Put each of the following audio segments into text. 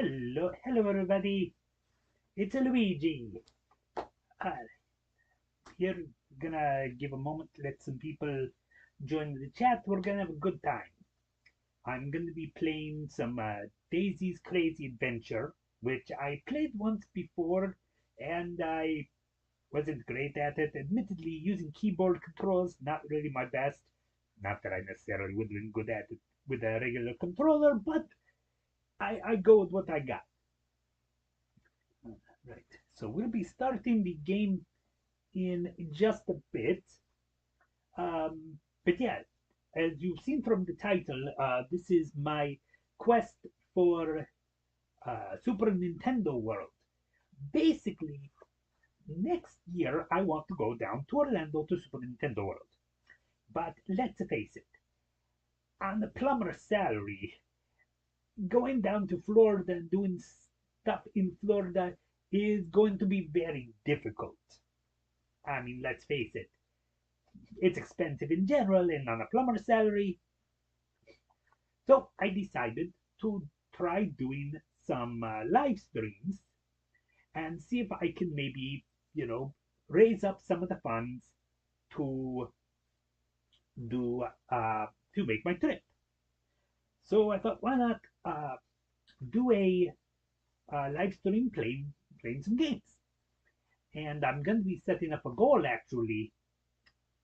Hello everybody. It's Luigi. Uh, Here, gonna give a moment, let some people join the chat. We're gonna have a good time. I'm gonna be playing some Daisy's Crazy Adventure, which I played once before, and I wasn't great at it. Admittedly, using keyboard controls, not really my best. Not that I necessarily would have been good at it with a regular controller, but I go with what I got. Right. So we'll be starting the game in just a bit. But yeah, as you've seen from the title, this is my quest for Super Nintendo World. Basically, next year I want to go down to Orlando to Super Nintendo World. But let's face it, on the plumber salary, going down to Florida and doing stuff in Florida is going to be very difficult. I mean, let's face it, it's expensive in general, and on a plumber salary. So I decided to try doing some live streams and see if I can maybe, raise up some of the funds to do to make my trip. So I thought, why not do a live stream playing some games? And I'm going to be setting up a goal actually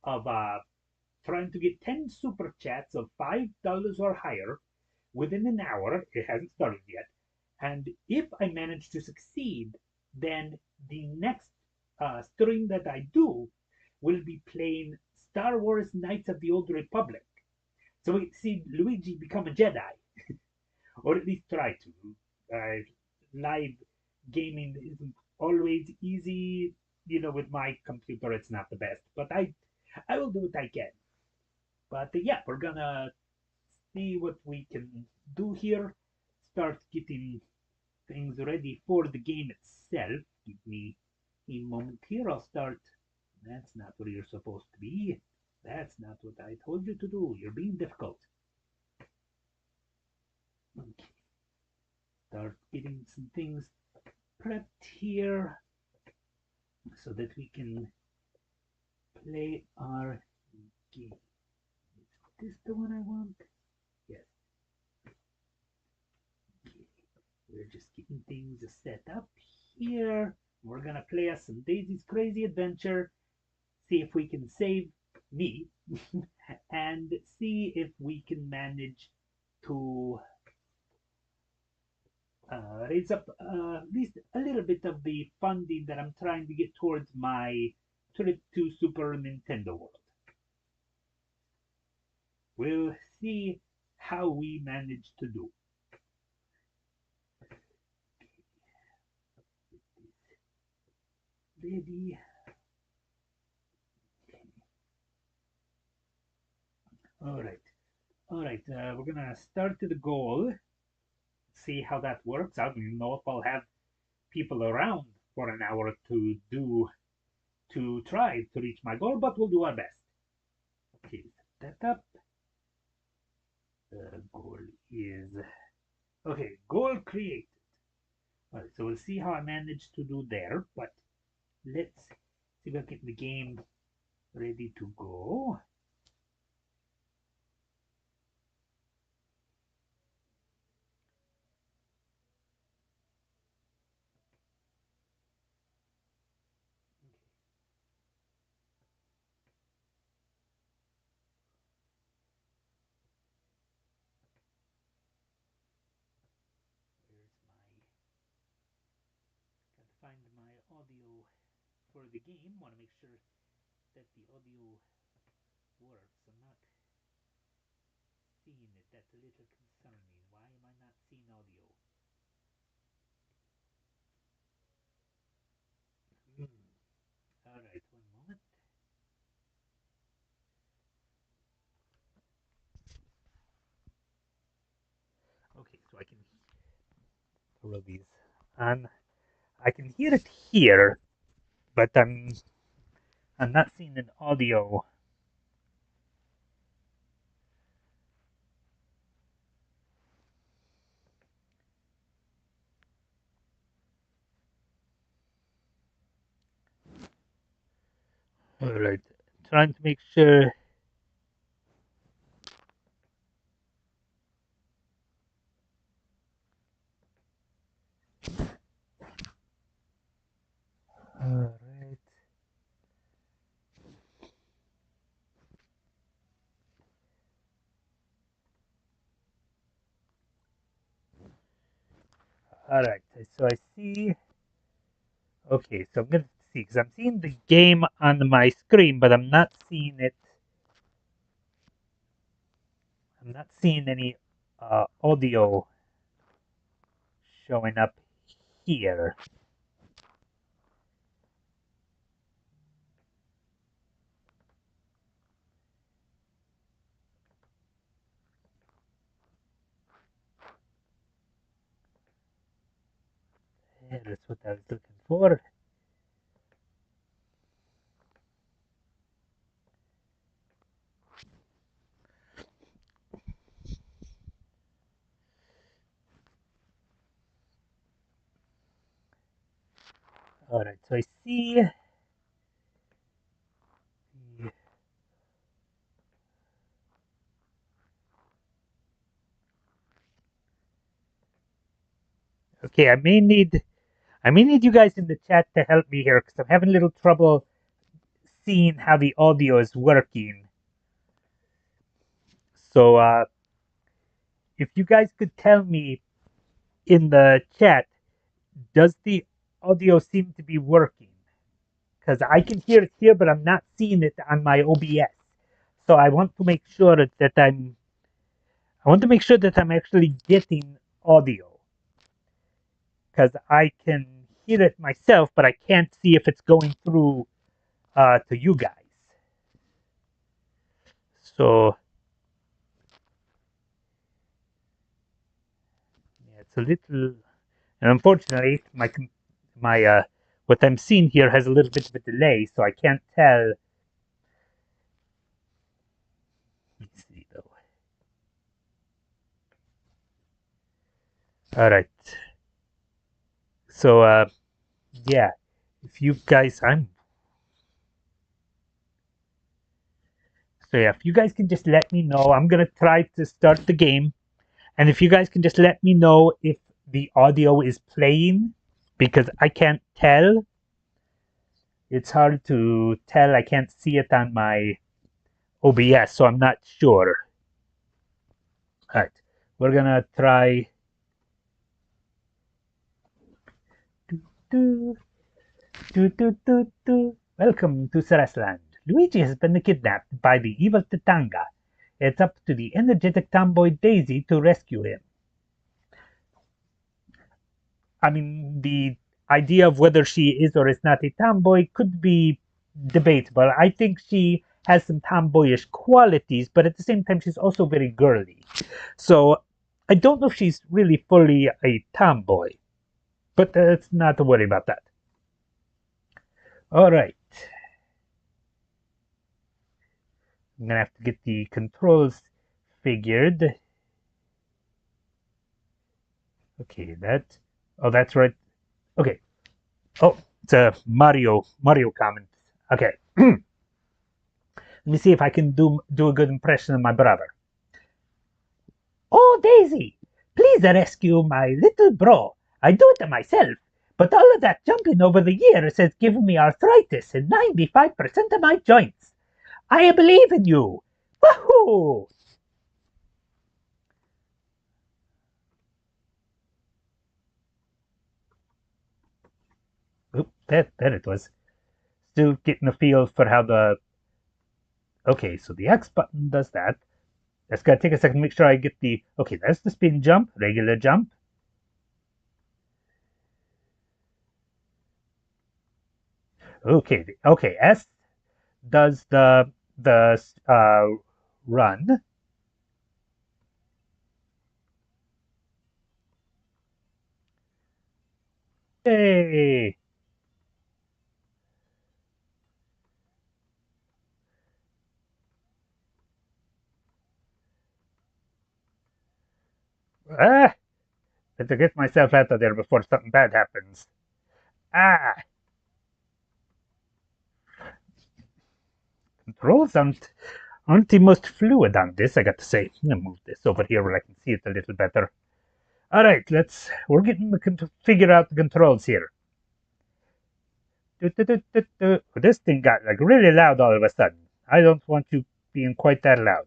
of trying to get 10 super chats of $5 or higher within an hour. It hasn't started yet. And if I manage to succeed, then the next stream that I do will be playing Star Wars Knights of the Old Republic. So we see Luigi become a Jedi, or at least try to. Live gaming isn't always easy. With my computer, it's not the best, but I will do what I can. But yeah, we're gonna see what we can do here. Start getting things ready for the game itself. Give me a moment here. I'll start. That's not where you're supposed to be. That's not what I told you to do. You're being difficult. Okay. Start getting some things prepped here so that we can play our game. Is this the one I want? Yes. Okay. We're just getting things set up here. We're gonna play us some Daisy's Crazy Adventure, see if we can save me, and see if we can manage to raise up at least a little bit of the funding that I'm trying to get towards my trip to Super Nintendo World. We'll see how we manage to do. Ready. All right. All right. We're gonna start to the goal. See how that works. I don't know if I'll have people around for an hour to try to reach my goal, but we'll do our best. Okay, set that up. The goal is okay. Goal created. All right, so we'll see how I manage to do there, but let's see if I get the game ready to go. Gotta find my audio for the game. Want to make sure that the audio works. I'm not seeing it. That's a little concerning. Why am I not seeing audio? All right, one moment. Okay, so I can throw these on. I can hear it here, but I'm not seeing an audio. All right, trying to make sure. All right. All right. So I see. Okay, so I'm gonna see because I'm seeing the game on my screen, but I'm not seeing it. I'm not seeing any audio showing up here. Yeah, that's what I was looking for. All right, so I see. Okay, I may need you guys in the chat to help me here because I'm having a little trouble seeing how the audio is working. So if you guys could tell me in the chat, does the audio seem to be working? Because I can hear it here, but I'm not seeing it on my OBS. So I want to make sure that I'm actually getting audio because I can hear it myself, but I can't see if it's going through to you guys. So yeah, it's a little, and unfortunately, my what I'm seeing here has a little bit of a delay, so I can't tell. Let's see though. All right. So yeah, if you guys, if you guys can just let me know, I'm gonna try to start the game, and if you guys can just let me know if the audio is playing, because I can't tell. It's hard to tell. I can't see it on my OBS, so I'm not sure. All right, we're gonna try. Do, do, do. Welcome to Sarasland. Luigi has been kidnapped by the evil Titanga. It's up to the energetic tomboy Daisy to rescue him. I mean, the idea of whether she is or is not a tomboy could be debatable. I think she has some tomboyish qualities, but at the same time, she's also very girly. So I don't know if she's really fully a tomboy, but it's not to worry about that. All right. I'm gonna have to get the controls figured. Okay, oh, that's right. Okay. Oh, it's a Mario comment. Okay. Let me see if I can do a good impression of my brother. Oh, Daisy, please rescue my little bro. I do it myself, but all of that jumping over the years has given me arthritis in 95% of my joints. I believe in you. Wahoo! Oop, there it was. Still getting a feel for how the... Okay, so the X button does that. That's gotta take a second to make sure I get the... Okay, that's the spin jump, regular jump. Okay, S does the run. Hey! Ah! Better get myself out of there before something bad happens. Ah! controls aren't the most fluid on this, I got to say. I'm gonna move this over here where I can see it a little better. All right, we're getting to figure out the controls here. This thing got like really loud all of a sudden. I don't want you being quite that loud.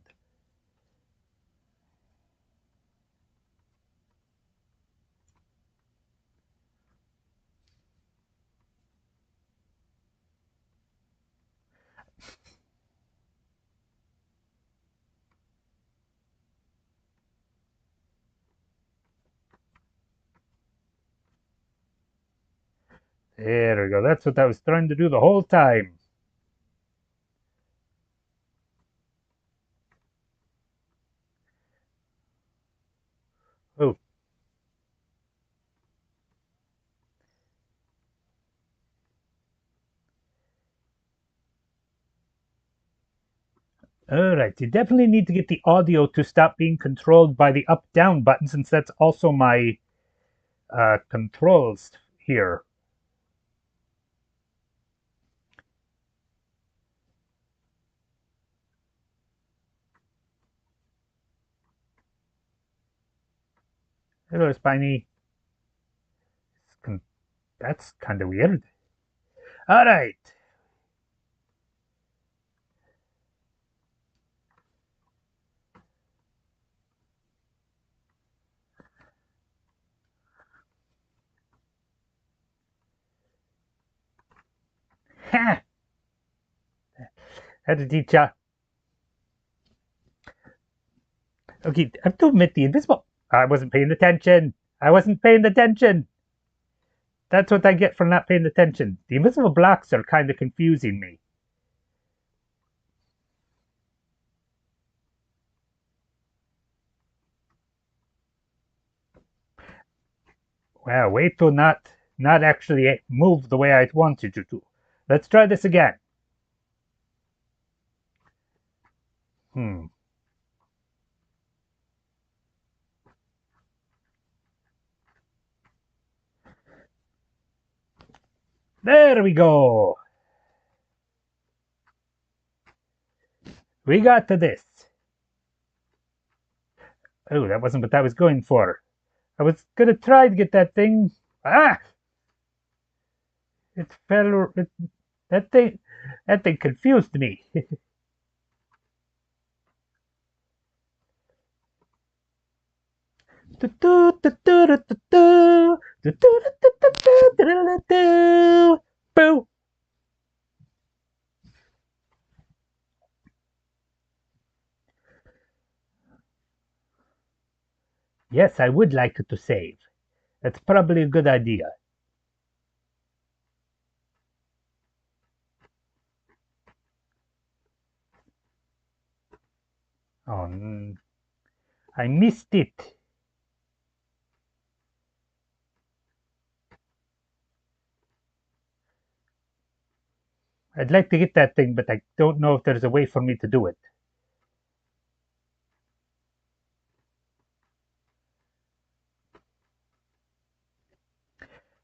There we go. That's what I was trying to do the whole time. Oh. Alright, you definitely need to get the audio to stop being controlled by the up-down button, since that's also my controls here. Hello, Spiny. That's kind of weird. Alright. Ha! Had to teach ya. Okay, I have to admit the invisible. I wasn't paying attention. I wasn't paying attention. That's what I get for not paying attention. The invisible blocks are kind of confusing me. Well, wait till not actually move the way I wanted you to. Let's try this again. There we go. We got to this. Oh, that wasn't what I was going for. I was gonna try to get that thing. Ah! It fell. That thing confused me. Boo! Yes, I would like to save. That's probably a good idea. Oh, I missed it. I'd like to get that thing, but I don't know if there's a way for me to do it.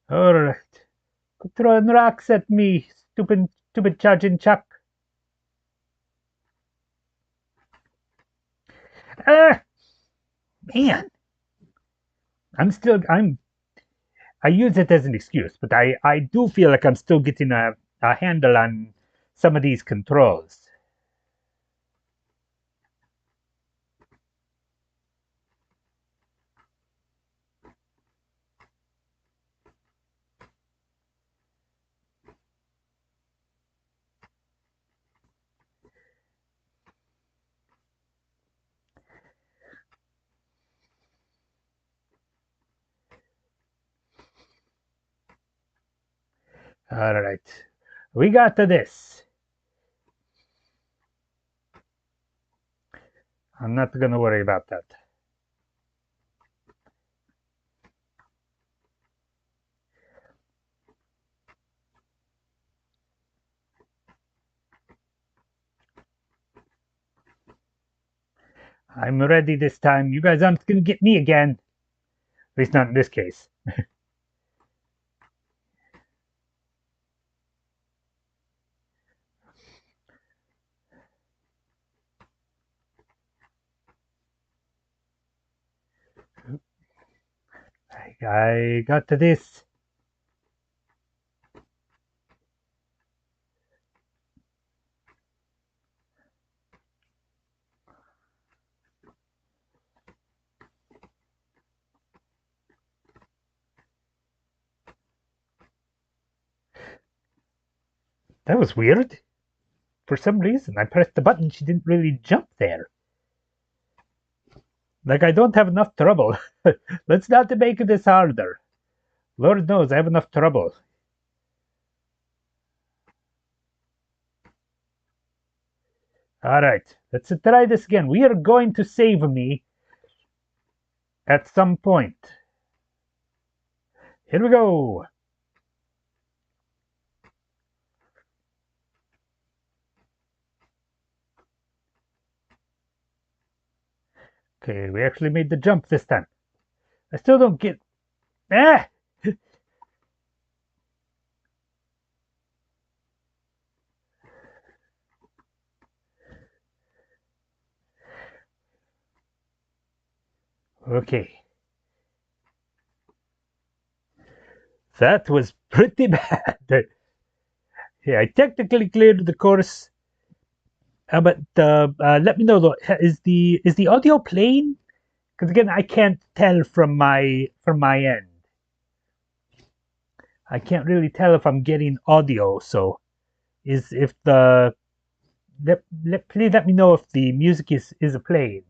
All right. Quit throwing rocks at me, stupid charging Chuck. Ah, man. I use it as an excuse, but I do feel like I'm still getting a handle on some of these controls. All right. We got to this. I'm not going to worry about that. I'm ready this time. You guys aren't going to get me again. At least not in this case. I got to this. That was weird. For some reason, I pressed the button. She didn't really jump there. Like, I don't have enough trouble. Let's not make this harder. Lord knows I have enough trouble. Alright, let's try this again. We are going to save me at some point. Here we go. Okay, we actually made the jump this time. I still don't get... Ah! Okay. That was pretty bad. Yeah, I technically cleared the course. But let me know though, is the audio playing? Because again, I can't tell from my end. I can't really tell if I'm getting audio. So, is if the please let me know if the music is playing.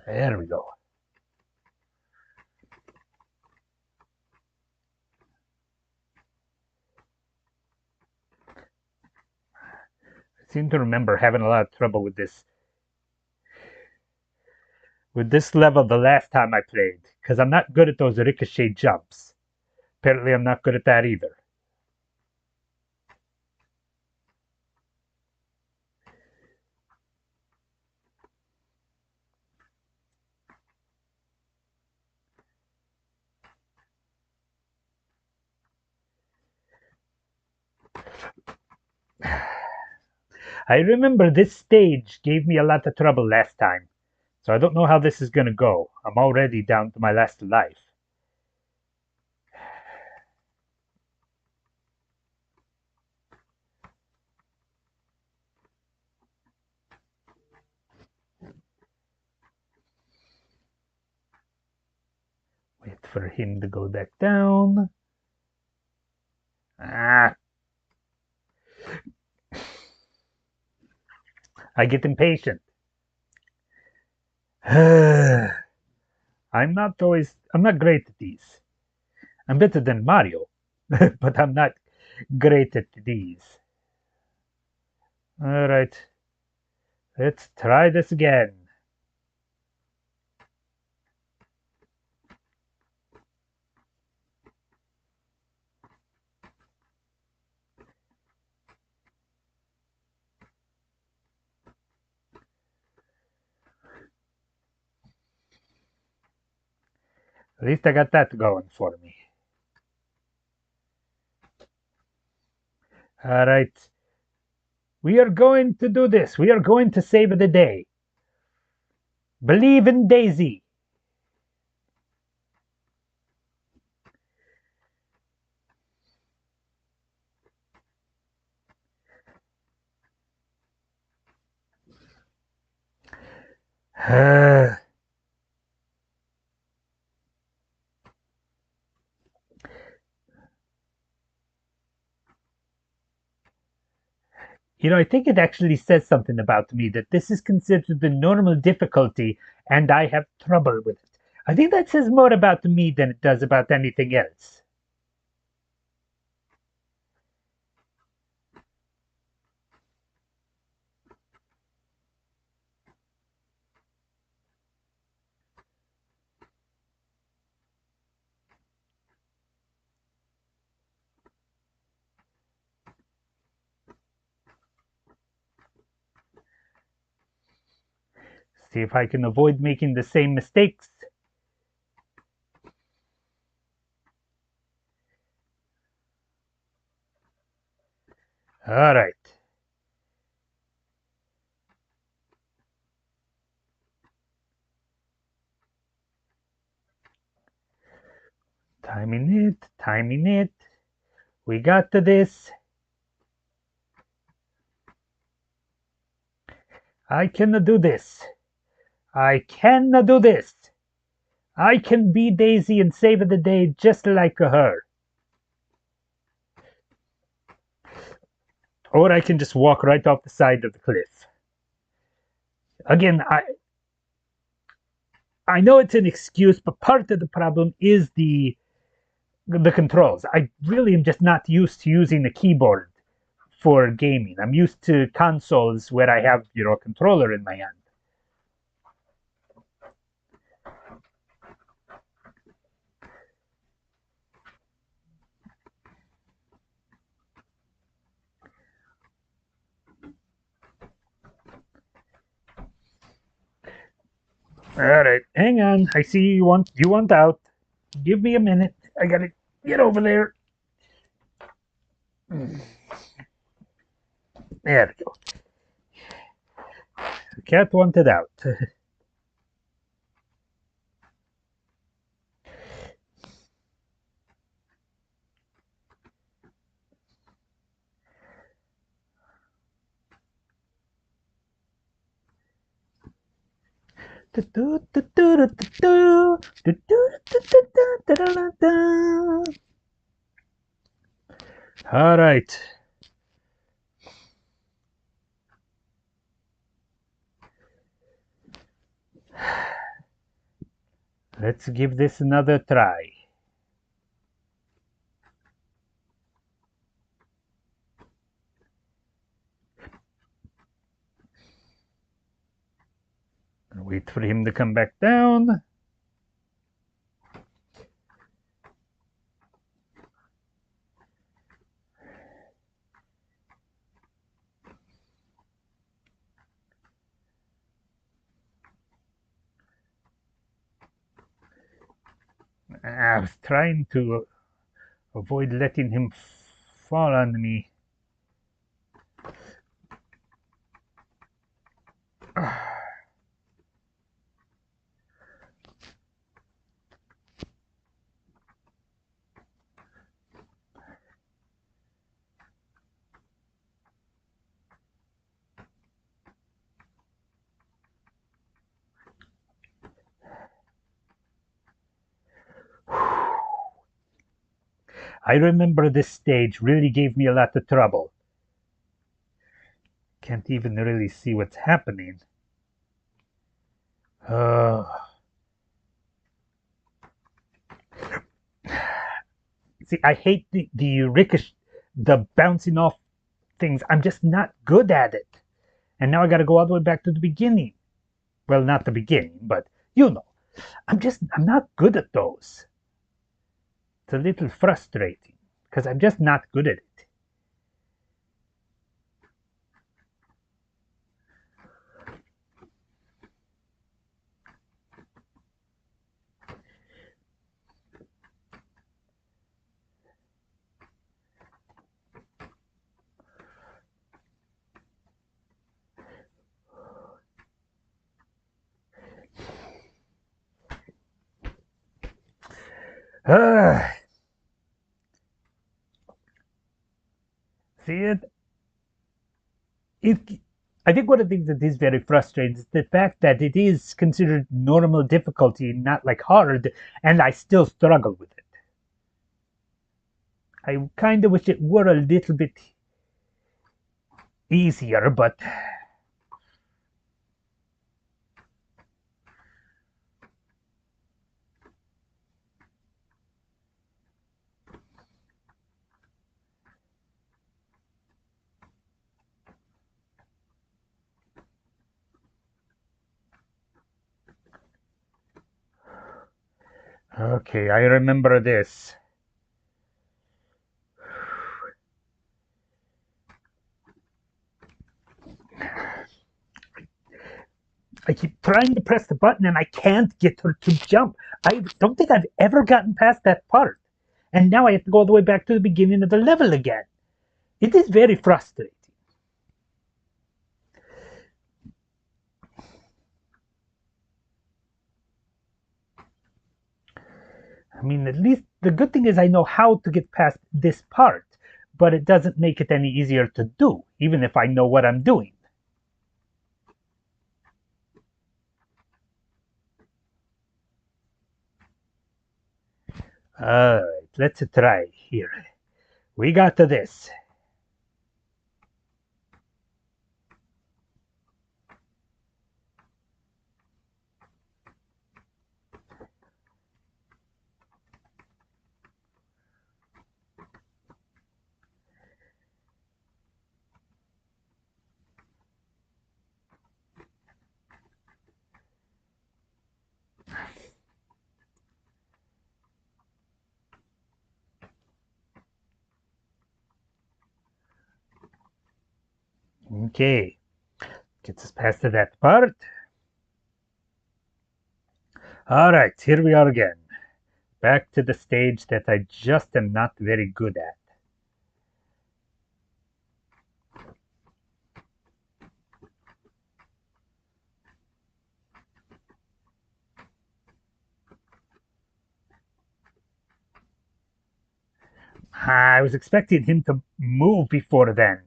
There we go. I seem to remember having a lot of trouble with this level the last time I played, because I'm not good at those ricochet jumps. Apparently, I'm not good at that either. I remember this stage gave me a lot of trouble last time, so I don't know how this is going to go. I'm already down to my last life. Wait for him to go back down. Ah. I get impatient. I'm not great at these. I'm better than Mario, but I'm not great at these. All right, let's try this again. At least I got that going for me. All right. We are going to do this. We are going to save the day. Believe in Daisy. I think it actually says something about me that this is considered the normal difficulty and I have trouble with it. I think that says more about me than it does about anything else. See if I can avoid making the same mistakes. All right. Timing it, timing it. We got to this. I cannot do this. I cannot do this. I can be Daisy and save the day just like her. Or I can just walk right off the side of the cliff. Again, I know it's an excuse, but part of the problem is the controls. I really am just not used to using the keyboard for gaming. I'm used to consoles where I have, a controller in my hand. All right, hang on. I see you want out. Give me a minute. I gotta get over there. There we go. The cat wanted out. All right. Let's give this another try. Wait for him to come back down. I was trying to avoid letting him fall on me. I remember this stage really gave me a lot of trouble. Can't even really see what's happening. See, I hate the ricochet, the bouncing off things. I'm just not good at it. And now I got to go all the way back to the beginning. Well, not the beginning, but I'm not good at those. It's a little frustrating because I'm just not good at it. See it? I think one of the things that is very frustrating is the fact that it is considered normal difficulty, not like hard, and I still struggle with it. I kind of wish it were a little bit easier, but okay, I remember this. I keep trying to press the button and I can't get her to jump. I don't think I've ever gotten past that part. And now I have to go all the way back to the beginning of the level again. It is very frustrating. I mean, at least the good thing is I know how to get past this part, but it doesn't make it any easier to do, even if I know what I'm doing. Alright, let's try here. We got to this. Okay, gets us past to that part. Alright, here we are again. Back to the stage that I just am not very good at. I was expecting him to move before then.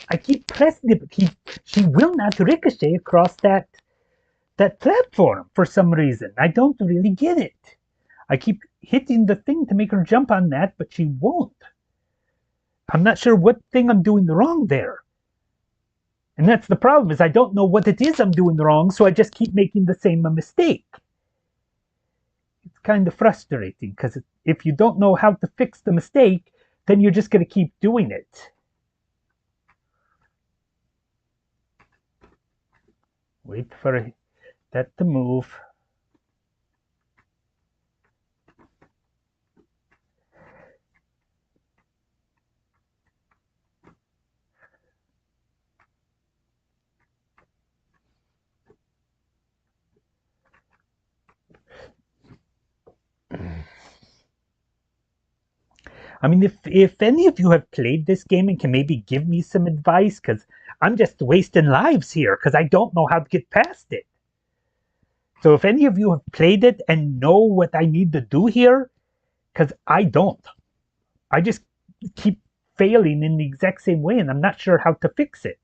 I keep pressing it, but she will not ricochet across that platform for some reason. I don't really get it. I keep hitting the thing to make her jump on that, but she won't. I'm not sure what thing I'm doing wrong there. And that's the problem, is I don't know what it is I'm doing wrong, so I just keep making the same mistake. It's kind of frustrating, because if you don't know how to fix the mistake, then you're just going to keep doing it. Wait for that to move. I mean, if any of you have played this game and can maybe give me some advice, because I'm just wasting lives here because I don't know how to get past it. So if any of you have played it and know what I need to do here, because I don't. I just keep failing in the exact same way and I'm not sure how to fix it.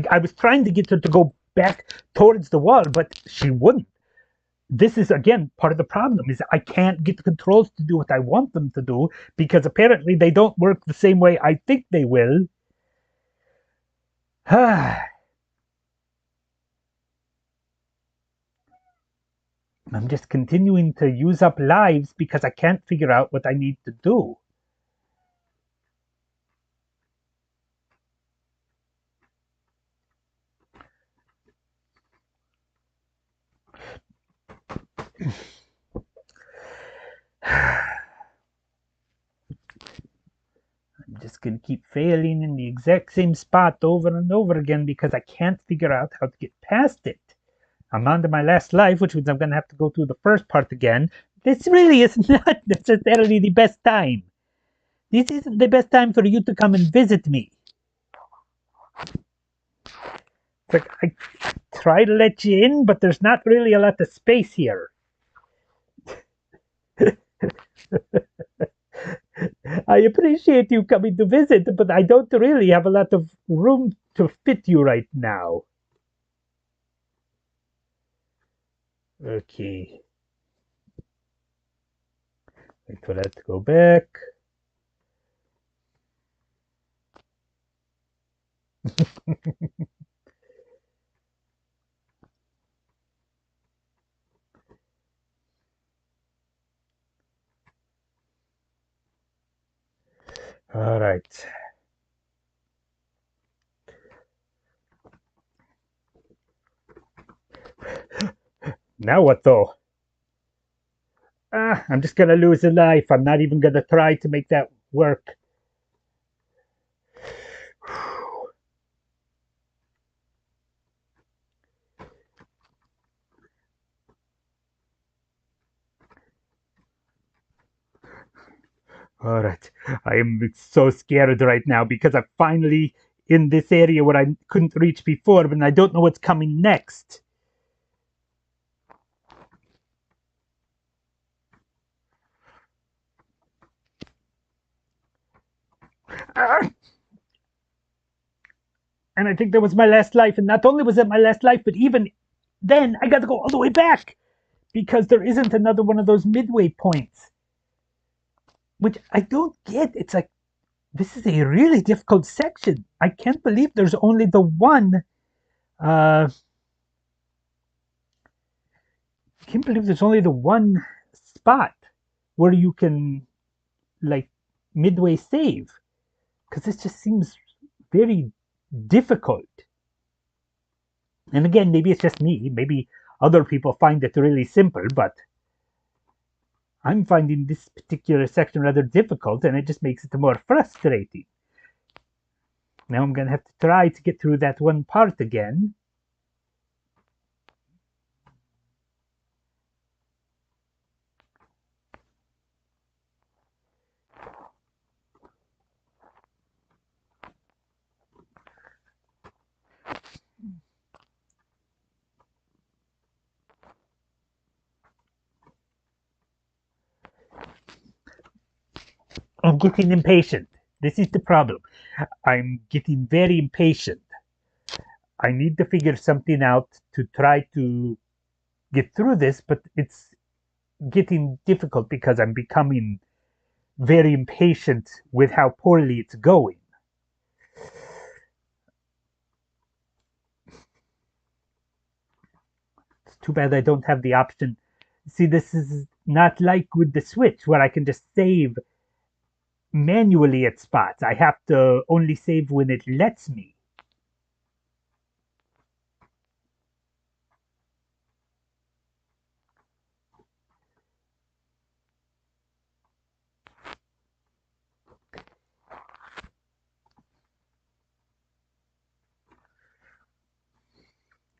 I was trying to get her to go back towards the wall, but she wouldn't. This is, again, part of the problem, is I can't get the controls to do what I want them to do, because apparently they don't work the same way I think they will. I'm just continuing to use up lives because I can't figure out what I need to do. I'm just going to keep failing in the exact same spot over and over again because I can't figure out how to get past it. I'm on to my last life, which means I'm going to have to go through the first part again. This really is not necessarily the best time. This isn't the best time for you to come and visit me. It's like, I try to let you in, but there's not really a lot of space here. I appreciate you coming to visit, but I don't really have a lot of room to fit you right now. Okay. Wait for that to go back. All right. Now what though? I'm just gonna lose a life. I'm not even gonna try to make that work. All right. I am so scared right now because I'm finally in this area where I couldn't reach before, but I don't know what's coming next. Ah! And I think that was my last life. And not only was it my last life, but even then I got to go all the way back because there isn't another one of those midway points, which I don't get. It's like, this is a really difficult section. I can't believe there's only the one. I can't believe there's only the one spot where you can, like, midway save, because this just seems very difficult. And again, maybe it's just me. Maybe other people find it really simple, but I'm finding this particular section rather difficult, and it just makes it more frustrating. Now I'm going to have to try to get through that one part again. I'm getting impatient. This is the problem. I'm getting very impatient. I need to figure something out to try to get through this, but it's getting difficult because I'm becoming very impatient with how poorly it's going. It's too bad I don't have the option. See, this is not like with the Switch where I can just save manually at spots. I have to only save when it lets me.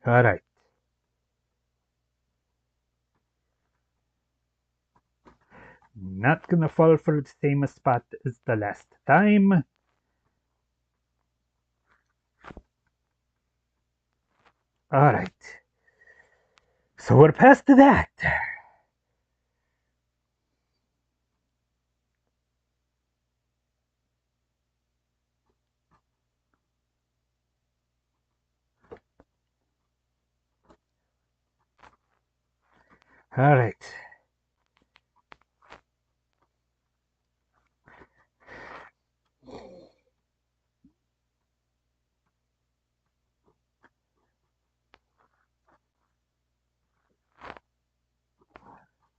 All right. Not gonna fall for the same spot as the last time. All right. So we're past that. All right.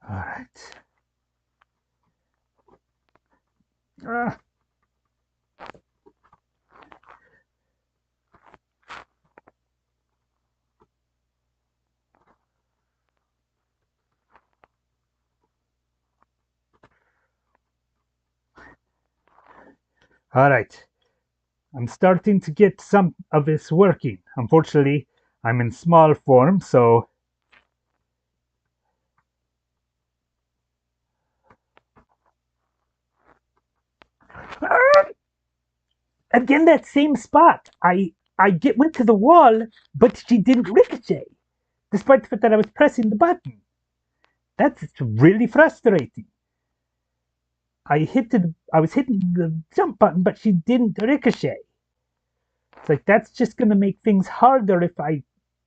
All right. Uh, all right. I'm starting to get some of this working. Unfortunately, I'm in small form, so again that same spot. I went to the wall, but she didn't ricochet, despite the fact that I was pressing the button. That's really frustrating. I was hitting the jump button, but she didn't ricochet. It's like that's just gonna make things harder if I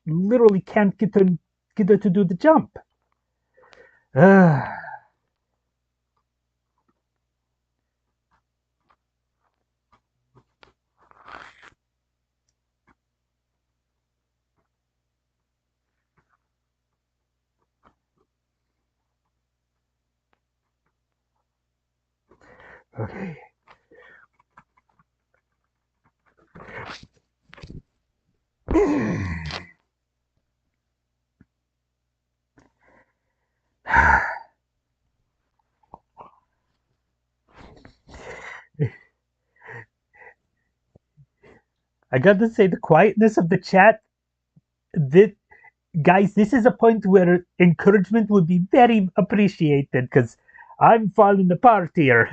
literally can't get get her to do the jump. Uh, okay. I gotta say, the quietness of the chat. This, guys, this is a point where encouragement would be very appreciated because I'm falling apart here.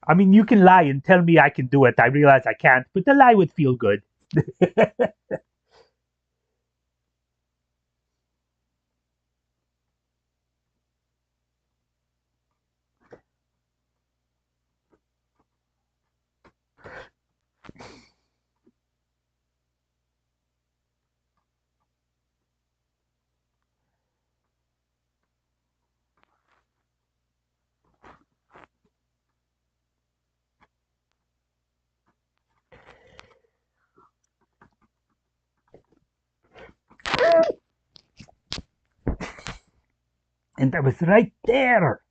I mean, you can lie and tell me I can do it. I realize I can't, but the lie would feel good. And I was right there.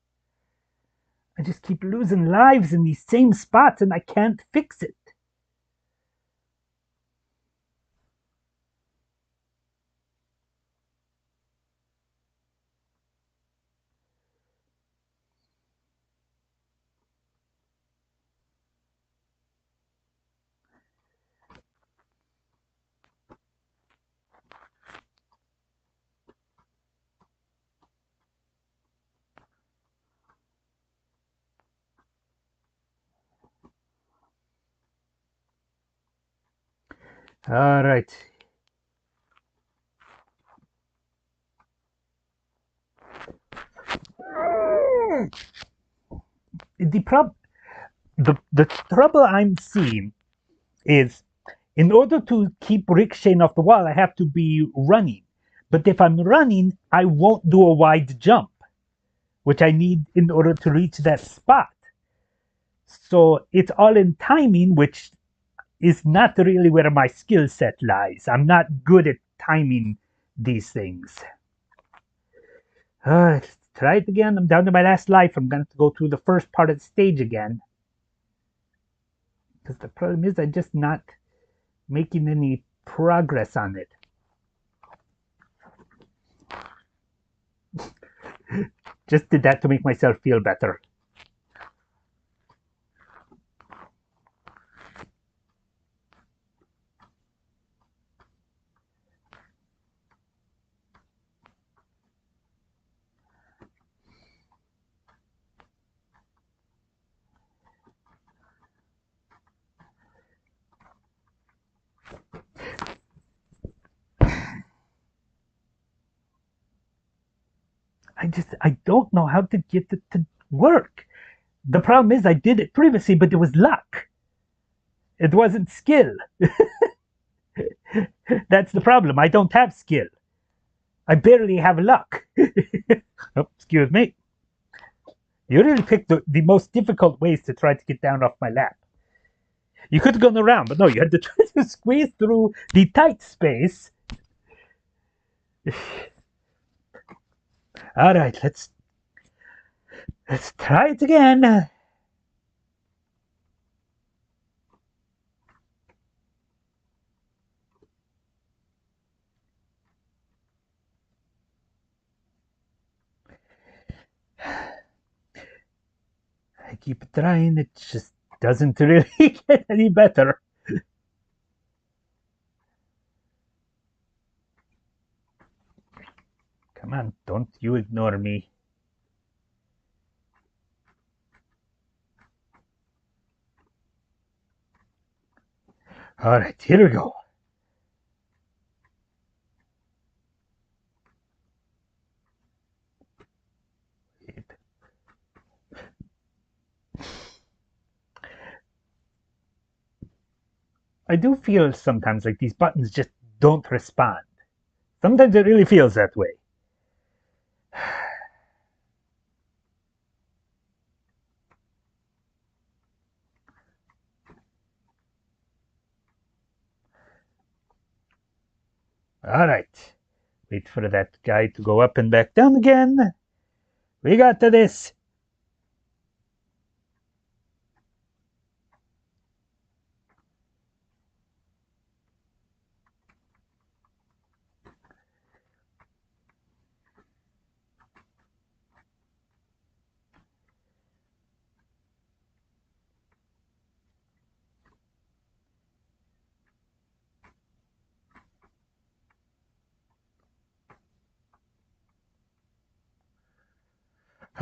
I just keep losing lives in these same spots and I can't fix it. All right. The, prob- the trouble I'm seeing is, in order to keep ricocheting off the wall, I have to be running. But if I'm running, I won't do a wide jump, which I need in order to reach that spot. So it's all in timing, which is not really where my skill set lies. I'm not good at timing these things. Let's try it again. I'm down to my last life. I'm going to go through the first part of the stage again. Because the problem is I'm just not making any progress on it. Just did that to make myself feel better. I don't know how to get it to work. The problem is I did it previously, but it was luck. It wasn't skill. That's the problem. I don't have skill. I barely have luck. Oh, excuse me. You really picked the most difficult ways to try to get down off my lap. You could have gone around, but no, you had to try to squeeze through the tight space. All right, let's try it again. I keep trying, it just doesn't really get any better. Come on, don't you ignore me. All right, here we go. I do feel sometimes like these buttons just don't respond. Sometimes it really feels that way. All right. Wait for that guy to go up and back down again. We got to this.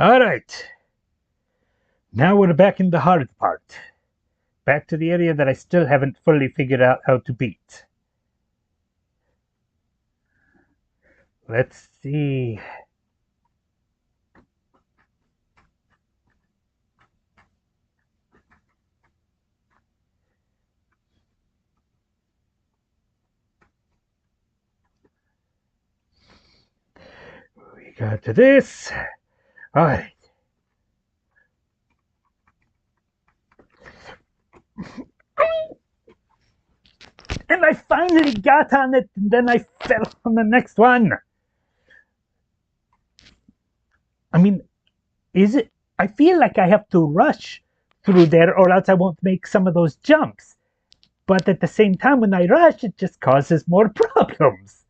All right. Now we're back in the hard part. Back to the area that I still haven't fully figured out how to beat. Let's see. We got to this. All right. And I finally got on it, and then I fell on the next one. I mean, is it? I feel like I have to rush through there or else I won't make some of those jumps. But at the same time, when I rush, it just causes more problems.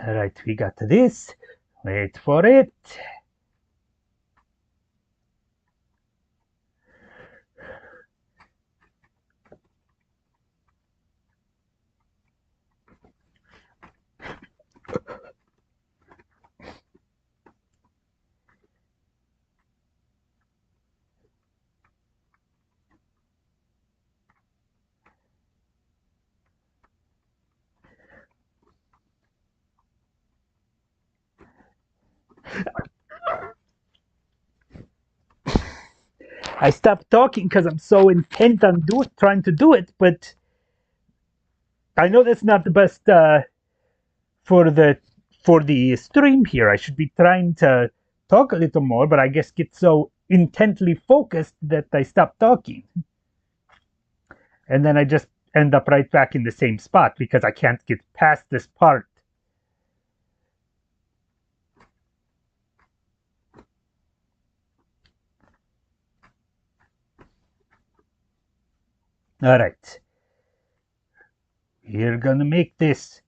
All right, we got to this. Wait for it. I stopped talking because I'm so intent on trying to do it, but I know that's not the best for the stream here. I should be trying to talk a little more, but I guess get so intently focused that I stop talking. And then I just end up right back in the same spot because I can't get past this part. All right. We're gonna make this.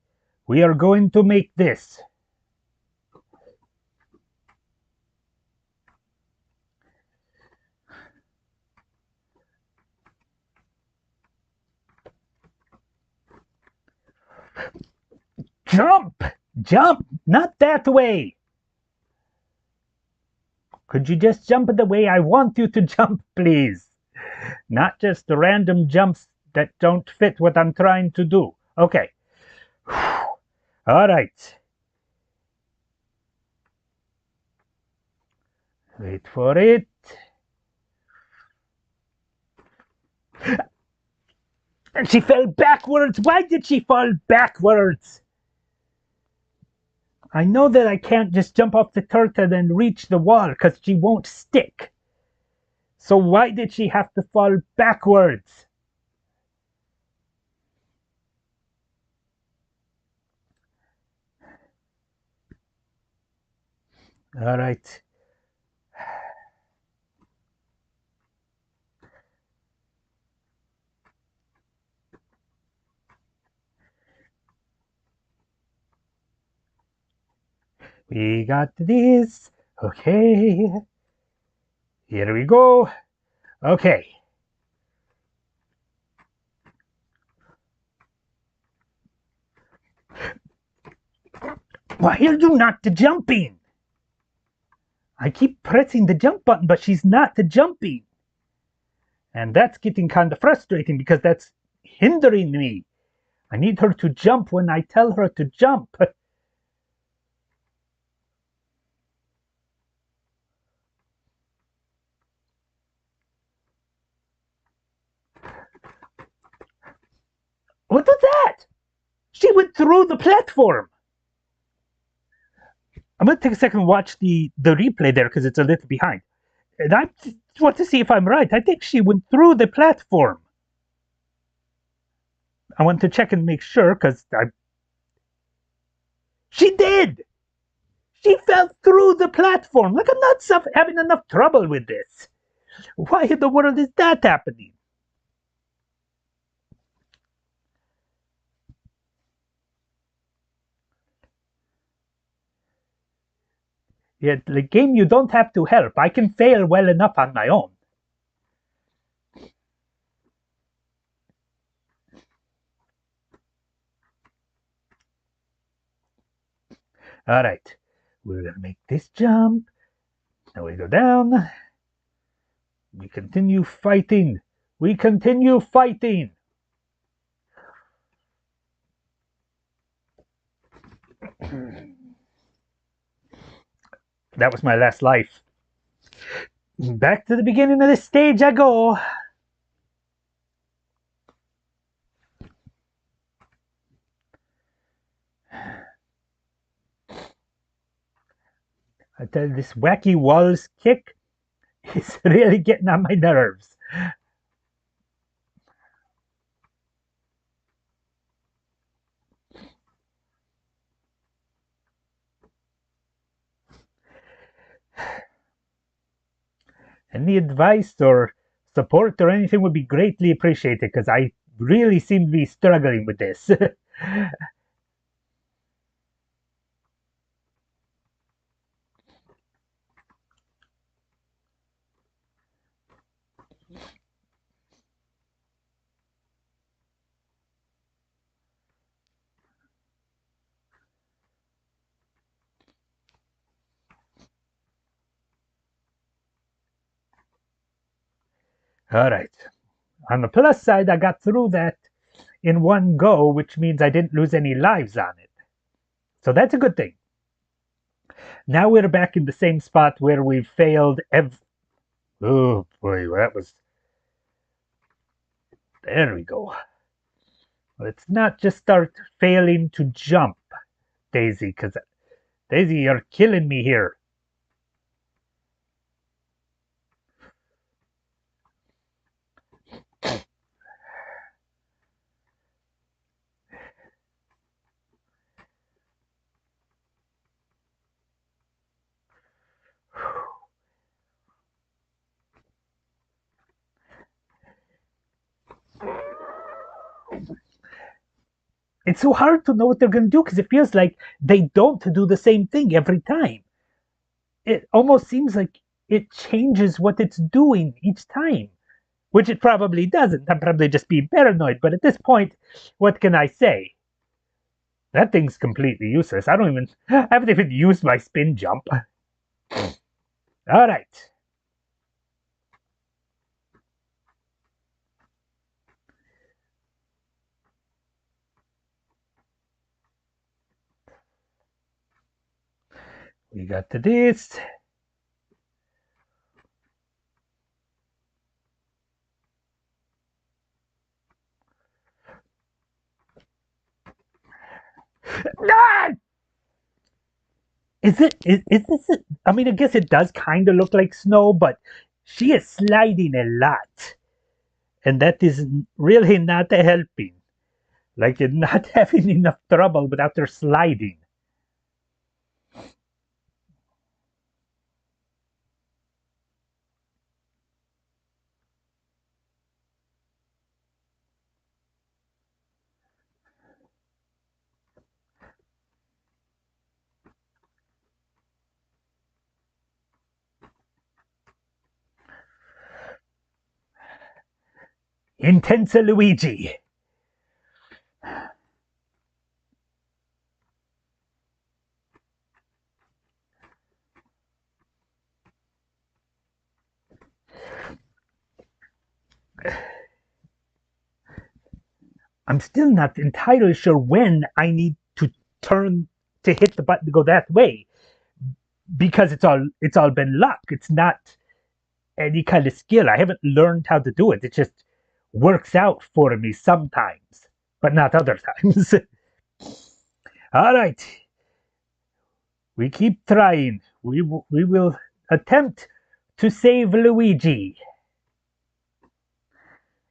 We are going to make this. Jump! Jump! Not that way! Could you just jump the way I want you to jump, please? Not just the random jumps that don't fit what I'm trying to do. Okay. All right. Wait for it. And she fell backwards. Why did she fall backwards? I know that I can't just jump off the turtle and reach the wall because she won't stick. So why did she have to fall backwards? All right. We got this. Okay. Here we go. Okay. Why are you not jumping? I keep pressing the jump button, but she's not jumping. And that's getting kind of frustrating because that's hindering me. I need her to jump when I tell her to jump. What was that? She went through the platform. I'm going to take a second and watch the replay there because it's a little behind. And I just want to see if I'm right. I think she went through the platform. I want to check and make sure because she did. She fell through the platform. Like I'm not having enough trouble with this. Why in the world is that happening? Yeah, the game you don't have to help. I can fail well enough on my own. All right, we're gonna make this jump. Now we go down. We continue fighting. We continue fighting. That was my last life. Back to the beginning of the stage I go. I tell you, this wacky walls kick is really getting on my nerves. Any advice or support or anything would be greatly appreciated because I really seem to be struggling with this. All right. On the plus side, I got through that in one go, which means I didn't lose any lives on it. So that's a good thing. Now we're back in the same spot where we failed oh boy, that was... There we go. Let's not just start failing to jump, Daisy, because Daisy, you're killing me here. It's so hard to know what they're going to do because it feels like they don't do the same thing every time. It almost seems like it changes what it's doing each time, which it probably doesn't. I'm probably just being paranoid, but at this point, what can I say? That thing's completely useless. I haven't even used my spin jump. All right. We got to this. Ah! Is this it? I mean, I guess it does kind of look like snow, but she is sliding a lot. And that is really not helping. Like, you're not having enough trouble without her sliding. Intense Luigi. I'm still not entirely sure when I need to turn to hit the button to go that way because it's all been luck. It's not any kind of skill. I haven't learned how to do it. It just works out for me sometimes. but not other times. All right, we keep trying. We will attempt to save Luigi.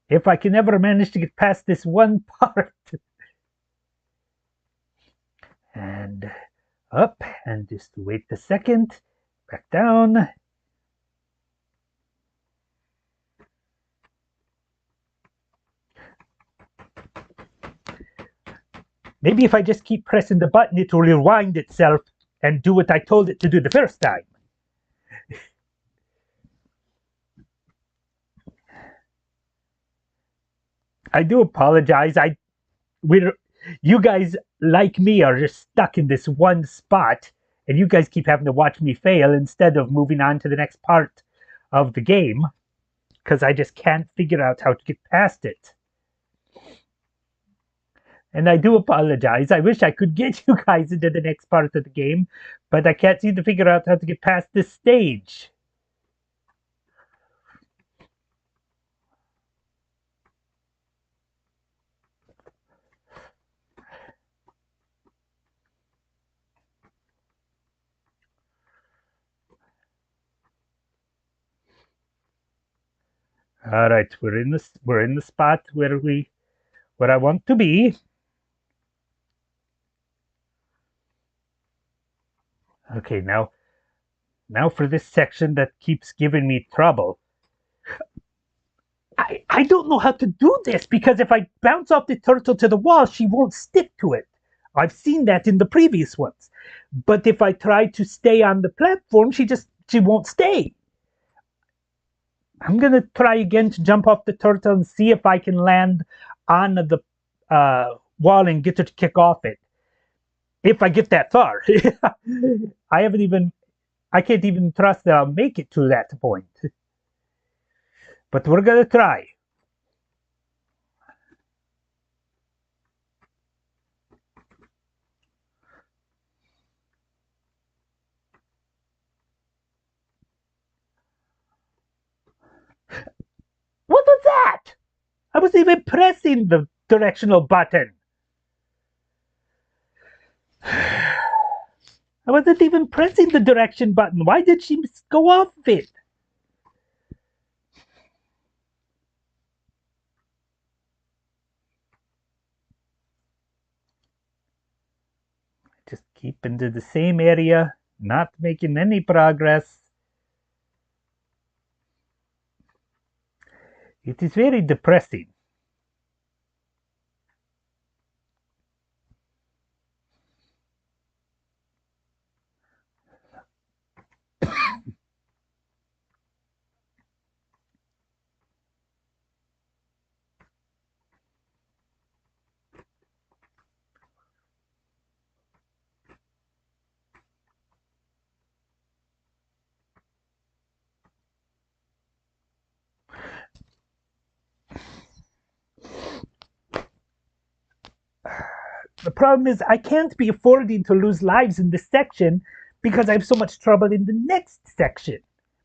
If I can ever manage to get past this one part. And up, and just wait a second. Back down. Maybe if I just keep pressing the button, it will rewind itself and do what I told it to do the first time. I do apologize. You guys, like me, are just stuck in this one spot, and you guys keep having to watch me fail instead of moving on to the next part of the game, because I just can't figure out how to get past it. And I do apologize. I wish I could get you guys into the next part of the game, but I can't seem to figure out how to get past this stage. All right, we're in the spot where I want to be. Okay, now for this section that keeps giving me trouble. I don't know how to do this, because if I bounce off the turtle to the wall, she won't stick to it. I've seen that in the previous ones. But if I try to stay on the platform, she won't stay. I'm gonna try again to jump off the turtle and see if I can land on the wall and get her to kick off it. If I get that far. I can't even trust that I'll make it to that point. But we're gonna try. What was that? I wasn't even pressing the directional button. I wasn't even pressing the direction button. Why did she go off it? Just keep into the same area, not making any progress. It is very depressing. The problem is I can't be affording to lose lives in this section because I have so much trouble in the next section.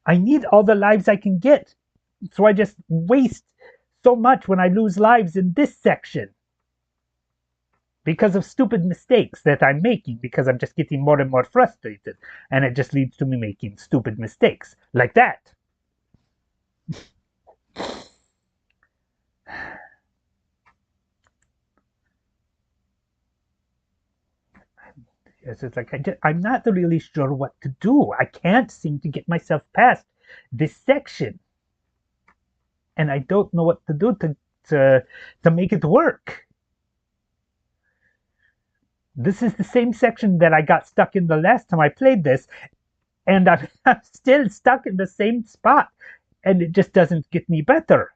I need all the lives I can get. So I just waste so much when I lose lives in this section. Because of stupid mistakes that I'm making, because I'm just getting more and more frustrated. And it just leads to me making stupid mistakes. Like that. It's like I'm not really sure what to do. I can't seem to get myself past this section. And I don't know what to do to make it work. This is the same section that I got stuck in the last time I played this, and I'm still stuck in the same spot, and it just doesn't get any better.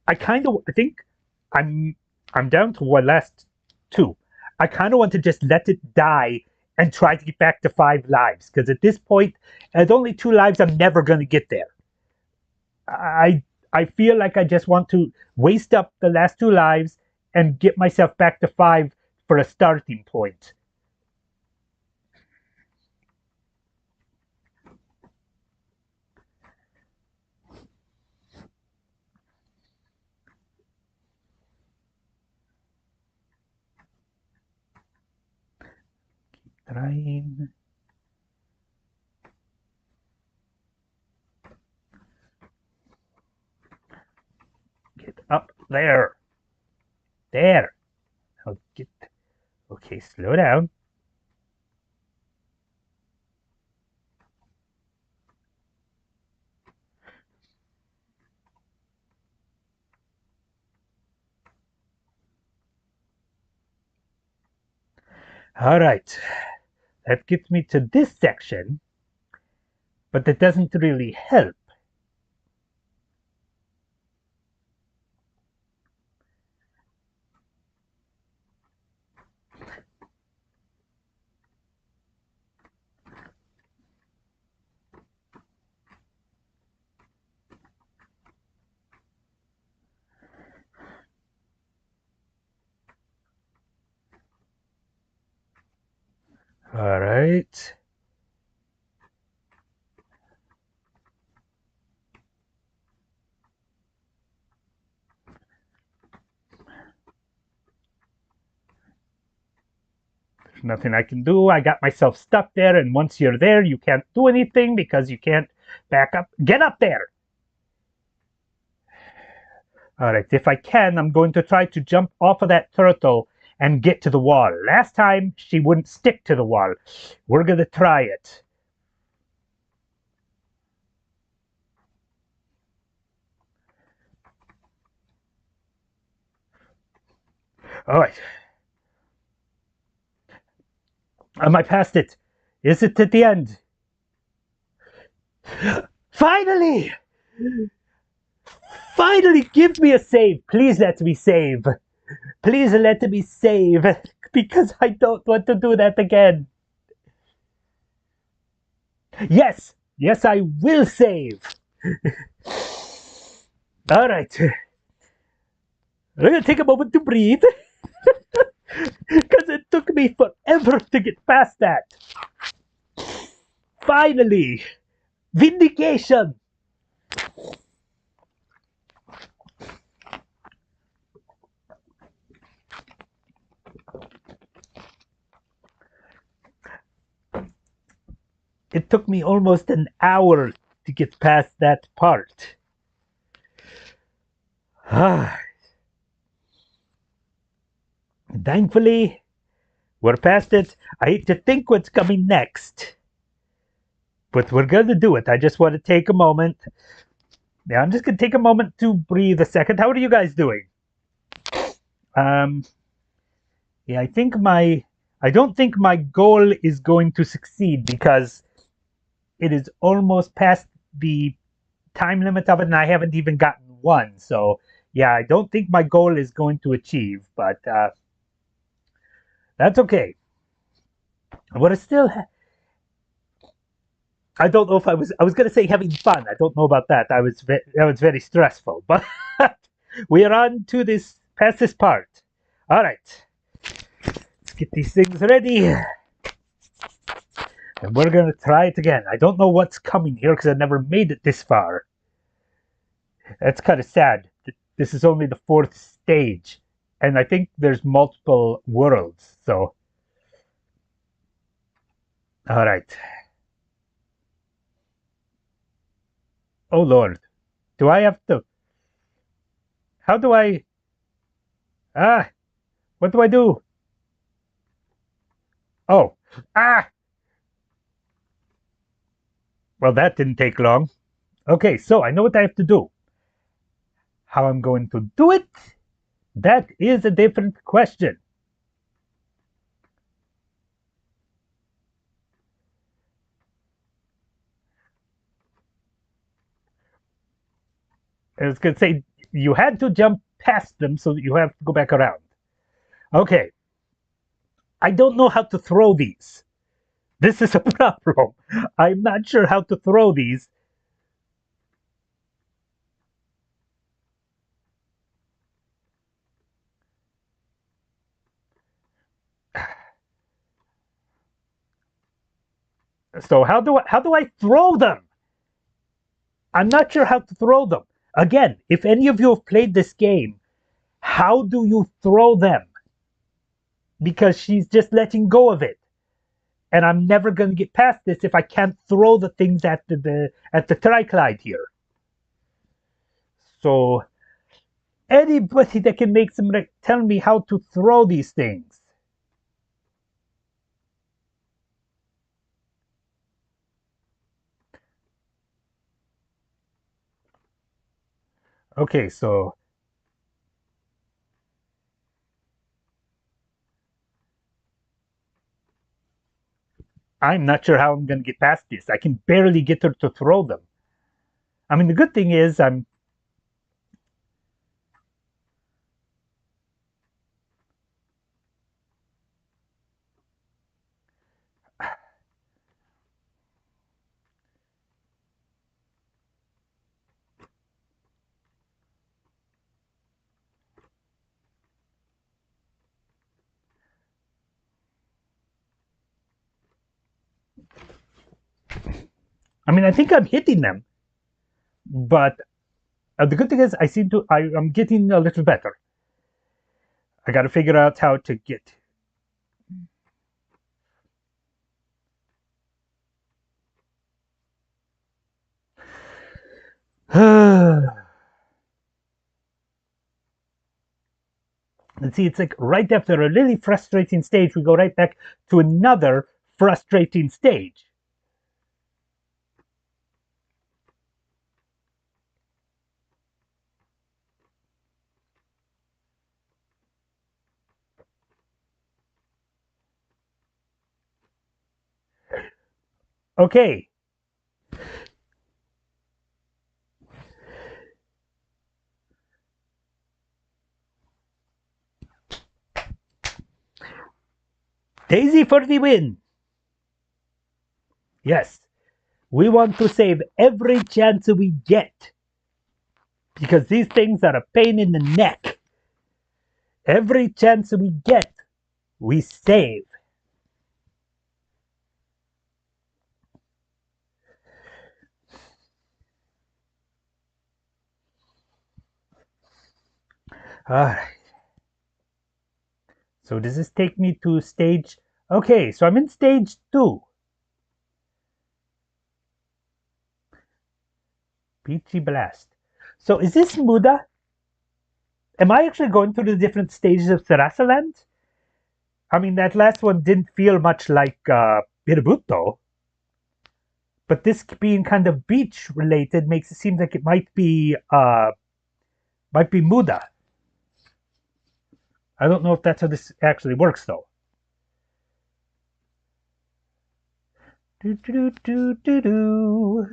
I think I'm down to my last two. I kind of want to just let it die and try to get back to 5 lives, because at this point, at only 2 lives, I'm never going to get there. I feel like I just want to waste up the last 2 lives and get myself back to 5 for a starting point. trying. Get up there. There. I'll get. Okay, slow down. All right. That gets me to this section, but that doesn't really help. All right. There's nothing I can do. I got myself stuck there, and once you're there, you can't do anything because you can't back up. Get up there! All right, if I can, I'm going to try to jump off of that turtle and get to the wall. Last time, she wouldn't stick to the wall. We're going to try it. All right. Am I past it? Is it at the end? Finally! Finally, give me a save. Please let me save. Please let me save. Because I don't want to do that again. Yes. Yes, I will save. All right. I'm going to take a moment to breathe. Because it took me forever to get past that. Finally. Vindication. It took me almost an hour to get past that part. Thankfully, we're past it. I hate to think what's coming next. But we're going to do it. I just want to take a moment. Yeah, I'm just going to take a moment to breathe a second. How are you guys doing? Yeah, I don't think my goal is going to succeed because it is almost past the time limit of it and I haven't even gotten one. So, yeah, I don't think my goal is going to achieve, but that's okay. What I still I don't know if I was going to say having fun. I don't know about that. That was very stressful. But we are on to this past this part. All right. Let's get these things ready. And we're going to try it again. I don't know what's coming here because I never made it this far. That's kind of sad. This is only the 4th stage. And I think there's multiple worlds. So, all right. Oh, Lord. Do I have to? How do I? Ah, what do I do? Oh, ah! Well, that didn't take long. Okay, so I know what I have to do. How I'm going to do it? That is a different question. I was going to say, you had to jump past them so that you have to go back around. Okay. I don't know how to throw these. This is a problem. I'm not sure how to throw these. So how do I throw them? I'm not sure how to throw them. Again, if any of you have played this game, how do you throw them? Because she's just letting go of it. and I'm never going to get past this if I can't throw the things at the triclide here. So anybody that can make some tell me how to throw these things. Okay, so I'm not sure how I'm going to get past this. I can barely get her to throw them. I mean, the good thing is I think I'm hitting them, but the good thing is I'm getting a little better. I got to figure out how to get. And see, it's like right after a really frustrating stage, we go right back to another frustrating stage. Okay. Daisy for the win. Yes. We want to save every chance we get, because these things are a pain in the neck. Every chance we get, we save. Alright. So does this take me to stage? Okay, so I'm in stage 2. Peachy Blast. So is this Muda? Am I actually going through the different stages of Sarasaland? I mean, that last one didn't feel much like Hirabuto, but this being kind of beach related makes it seem like it might be Muda. I don't know if that's how this actually works though. Do do do do do.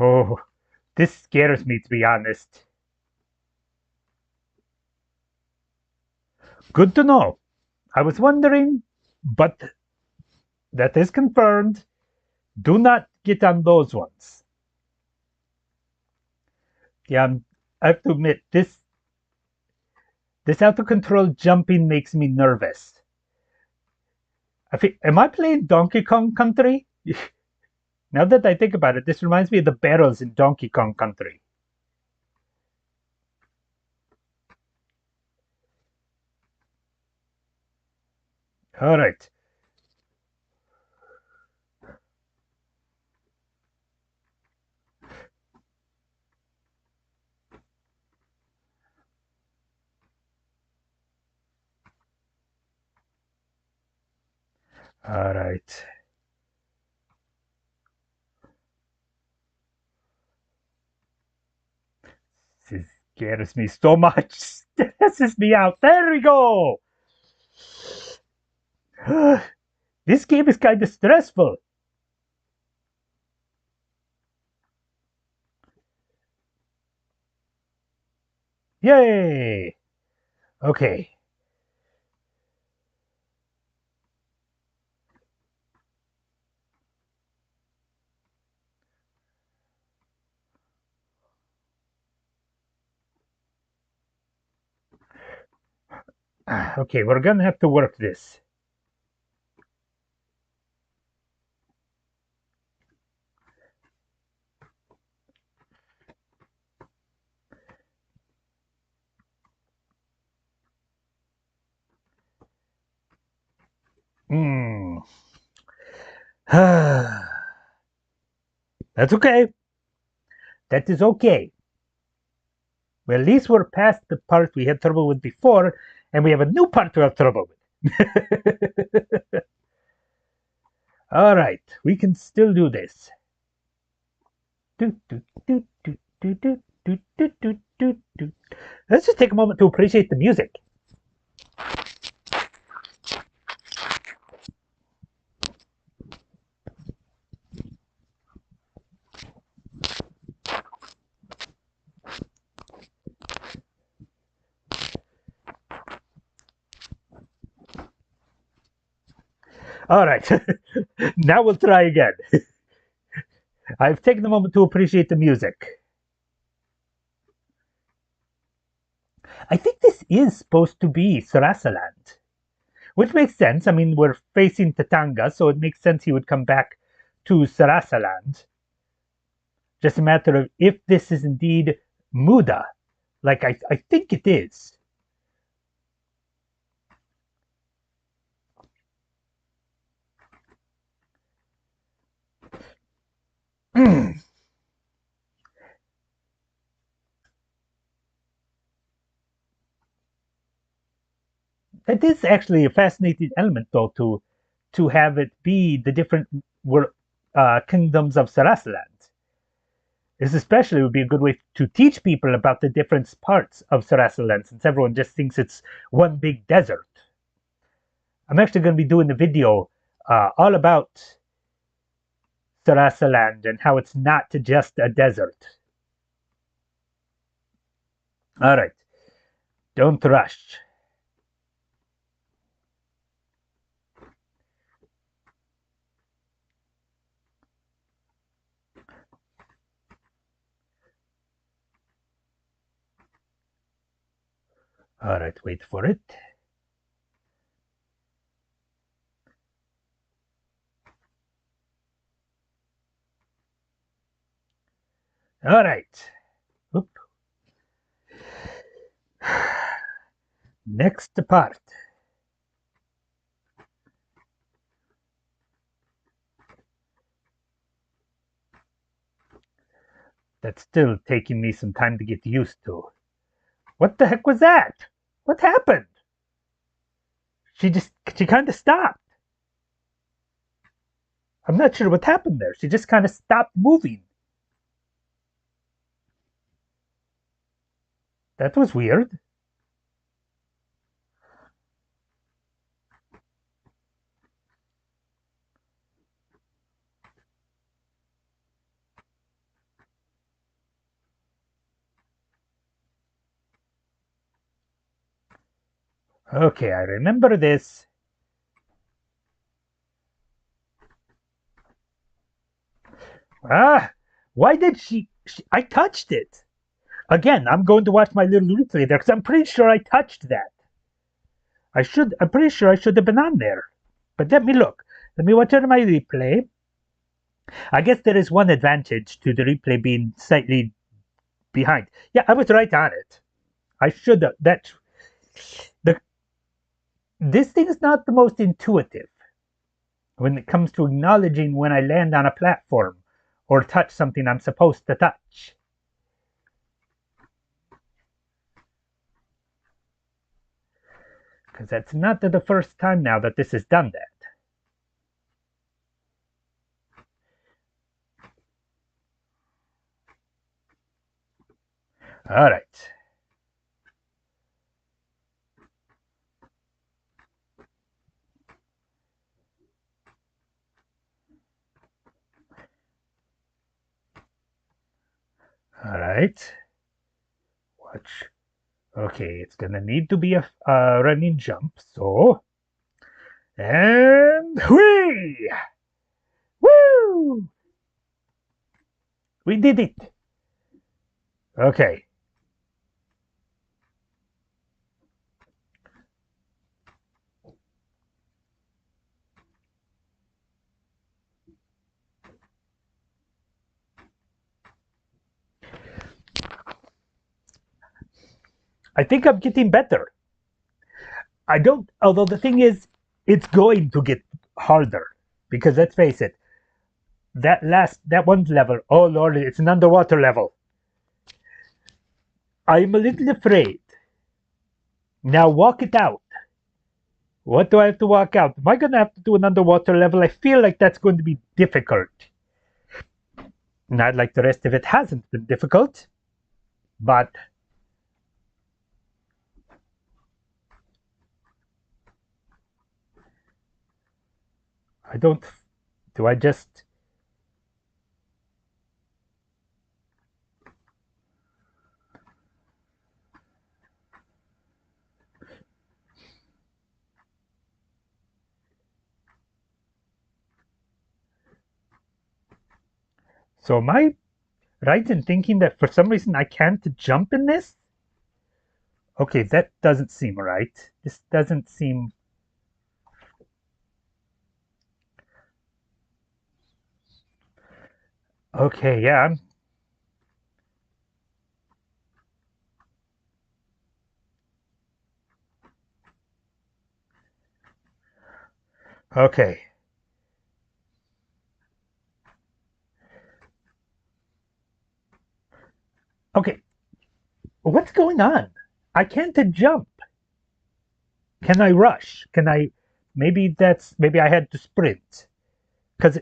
Oh, this scares me, to be honest. Good to know. I was wondering, but that is confirmed. Do not get on those ones. Yeah, I have to admit, this out of control jumping makes me nervous. Am I playing Donkey Kong Country? Now that I think about it, this reminds me of the barrels in Donkey Kong Country. All right. All right. This scares me so much. Stresses me out. There we go. This game is kind of stressful. Yay. Okay. Okay, we're gonna have to work this. Hmm. That's okay. That is okay. Well, at least we're past the part we had trouble with before, and we have a new part to have trouble with. All right, we can still do this. Let's just take a moment to appreciate the music. All right, now we'll try again. I've taken a moment to appreciate the music. I think this is supposed to be Sarasaland, which makes sense. I mean, we're facing Tatanga, so it makes sense he would come back to Sarasaland. Just a matter of if this is indeed Muda, like I think it is. That is actually a fascinating element, though, to have it be the different kingdoms of Sarasaland. This especially would be a good way to teach people about the different parts of Sarasaland, since everyone just thinks it's one big desert. I'm actually going to be doing a video all about Sarasaland and how it's not just a desert. All right, don't rush. All right, wait for it. All right. Oop. Next part. That's still taking me some time to get used to. What the heck was that? What happened? She kind of stopped. I'm not sure what happened there. She just kind of stopped moving. That was weird. Okay, I remember this. Ah, why did I touched it. Again, I'm going to watch my little replay there because I'm pretty sure I touched that. I'm pretty sure I should have been on there. But let me look. Let me watch out my replay. I guess there is one advantage to the replay being slightly behind. Yeah, I was right on it. I should have. The this thing is not the most intuitive when it comes to acknowledging when I land on a platform or touch something I'm supposed to touch. Because that's not the first time now that this has done that. All right. All right. Watch. Okay, it's gonna need to be a running jump. So, and whee! Woo! We did it. Okay. I think I'm getting better. I don't, although the thing is, it's going to get harder because let's face it, that one level, oh Lord, it's an underwater level. I'm a little afraid. Now walk it out. What do I have to walk out? Am I going to have to do an underwater level? I feel like that's going to be difficult. Not like the rest of it hasn't been difficult, but I don't. Do I just. So am I right in thinking that for some reason I can't jump in this? Okay, that doesn't seem right. This doesn't seem. Okay, yeah, okay. Okay, what's going on? I can't jump. Can I rush? Can I? Maybe I had to sprint because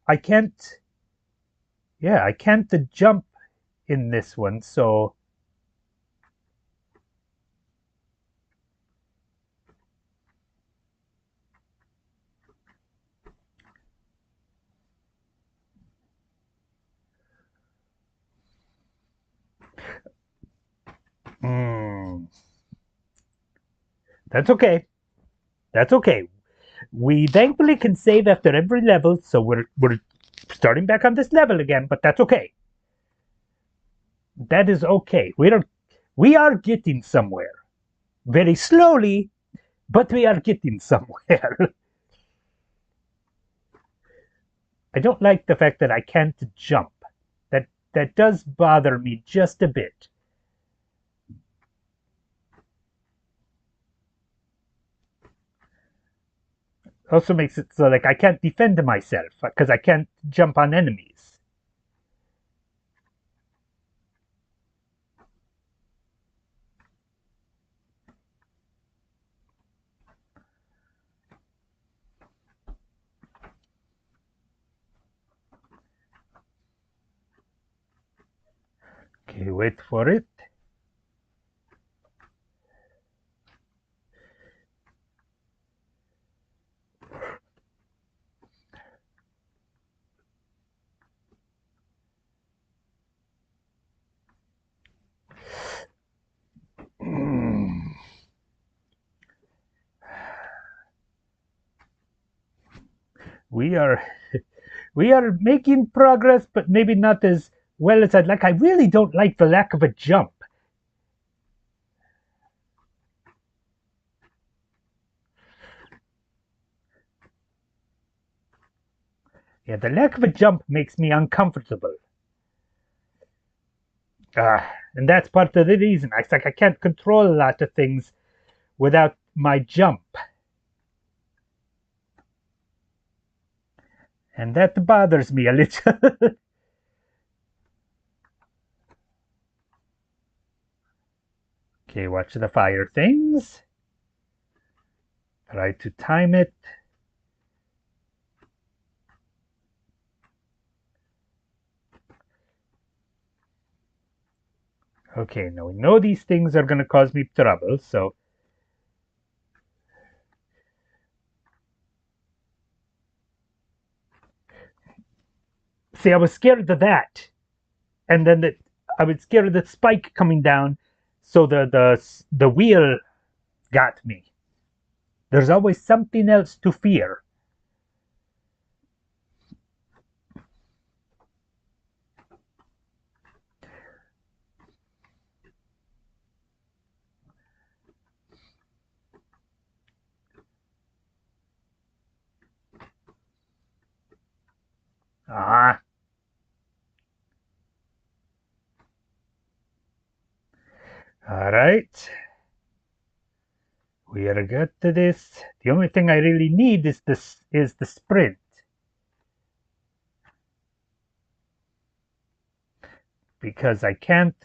I can't. Yeah, I can't jump in this one. So mm, that's okay. That's okay. We thankfully can save after every level, so we're starting back on this level again. But that's okay. That is okay. We are getting somewhere very slowly, but we are getting somewhere. I don't like the fact that I can't jump. That does bother me just a bit. Also makes it so like I can't defend myself because I can't jump on enemies. Okay, wait for it. We are we are making progress, but maybe not as well as I'd like. I really don't like the lack of a jump. Yeah, the lack of a jump makes me uncomfortable. And that's part of the reason. It's like I can't control a lot of things without my jump. And that bothers me a little. Okay, watch the fire things. Try to time it. Okay, now we know these things are going to cause me trouble, so. See, I was scared of that. And then I was scared of the spike coming down, so the wheel got me. There's always something else to fear. Ah, All right. We are good to this. The only thing I really need is the sprint. Because I can't,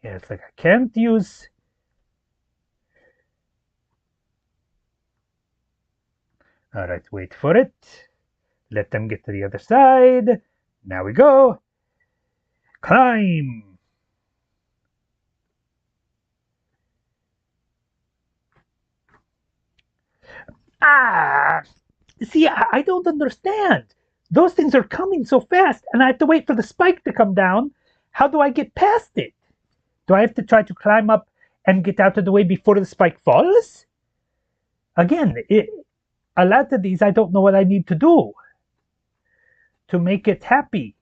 yeah, it's like I can't use, all right, wait for it. Let them get to the other side. Now we go. Climb. Ah, see, I don't understand. Those things are coming so fast, and I have to wait for the spike to come down. How do I get past it? Do I have to try to climb up and get out of the way before the spike falls? Again, a lot of these I don't know what I need to do to make it happy.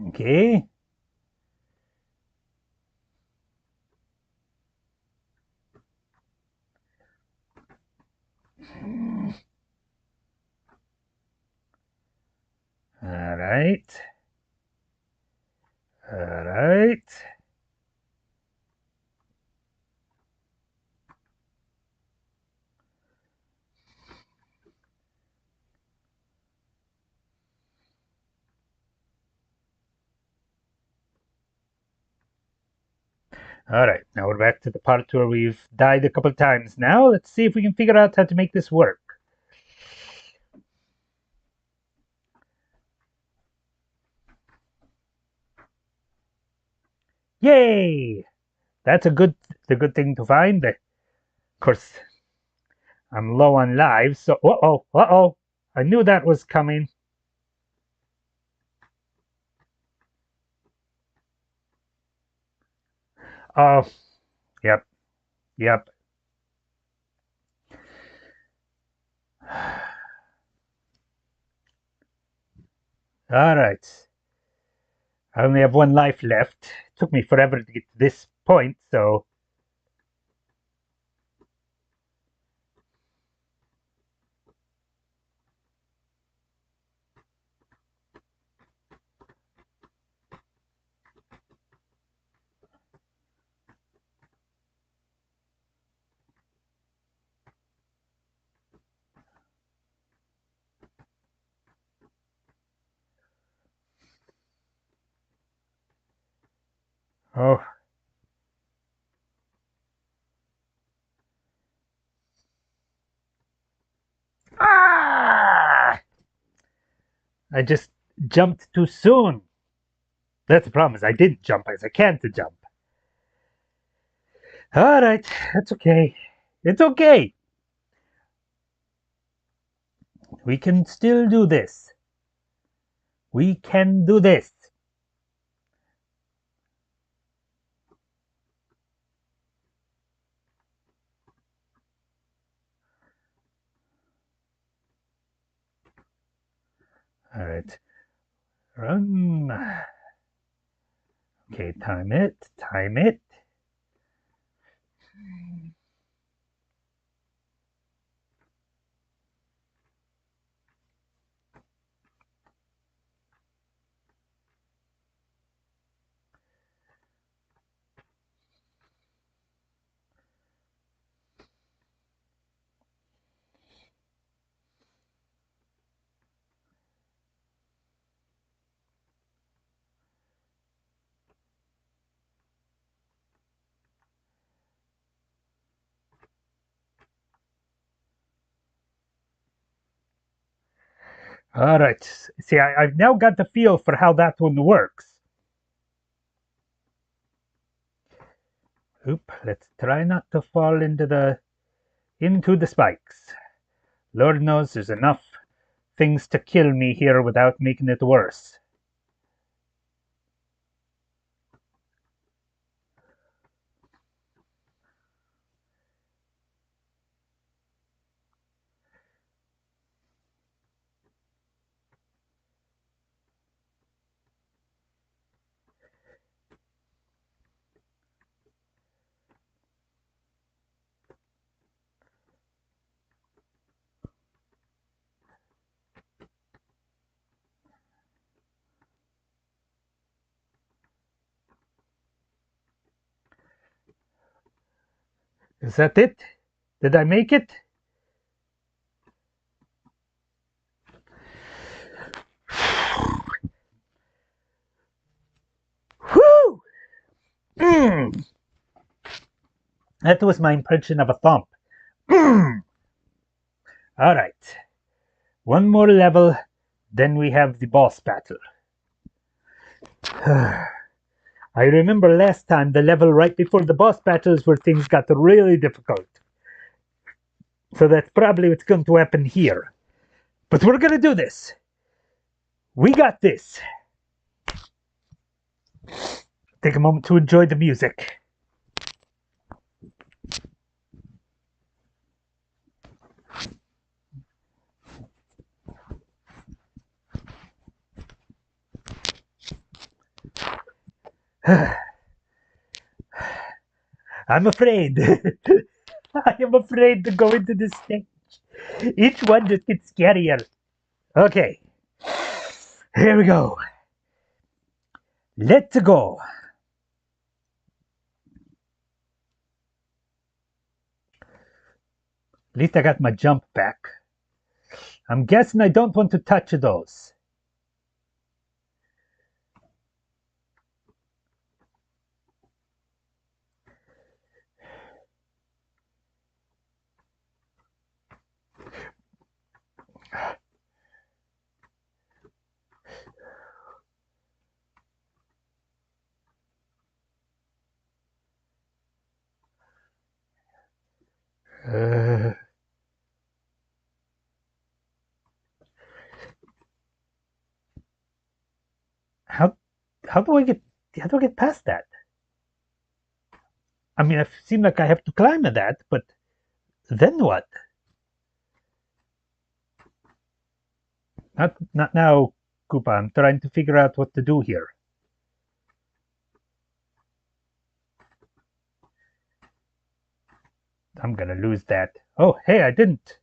Okay. All right. All right. All right. Now we're back to the part where we've died a couple times now. Let's see if we can figure out how to make this work. Yay! That's the good thing to find. Of course, I'm low on lives, so uh-oh. I knew that was coming. Oh, yep, yep. All right. I only have one life left. It took me forever to get to this point, so oh. Ah! I just jumped too soon. That's the problem, is I didn't jump as I can't jump. All right, that's okay. It's okay. We can still do this. We can do this. All right. Run. Okay, time it. Time it. All right. See, I've now got the feel for how that one works. Oop, let's try not to fall into the spikes. Lord knows there's enough things to kill me here without making it worse. Is that it? Did I make it? Whew! Mm. That was my impression of a thump. Mm. All right. One more level, then we have the boss battle. I remember last time the level right before the boss battles where things got really difficult. So that's probably what's going to happen here. But we're going to do this. We got this. Take a moment to enjoy the music. I'm afraid. I am afraid to go into this stage. Each one just gets scarier. Okay, here we go. Let's go. At least I got my jump back. I'm guessing I don't want to touch those. Uh, how how do I get past that? I mean, it seems like I have to climb that, but then what? Not now, Koopa. I'm trying to figure out what to do here. I'm gonna lose that. Oh, hey, I didn't.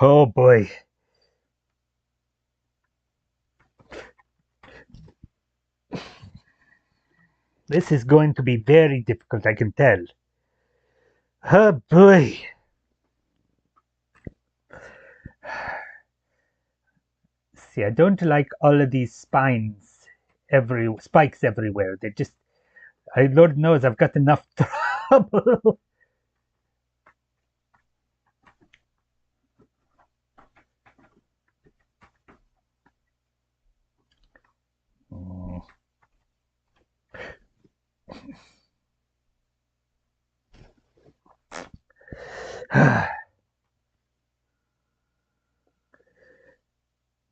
Oh boy. This is going to be very difficult, I can tell. Oh boy. See, I don't like all of these spikes everywhere. They just, Lord knows I've got enough trouble. Oh.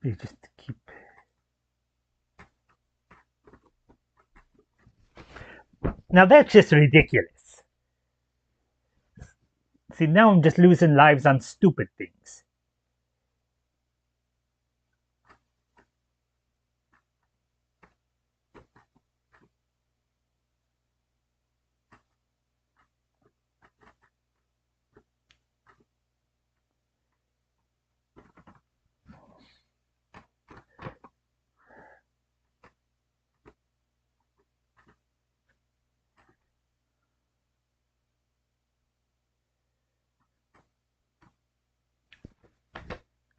You just keep. Now that's just ridiculous. See, now I'm just losing lives on stupid things.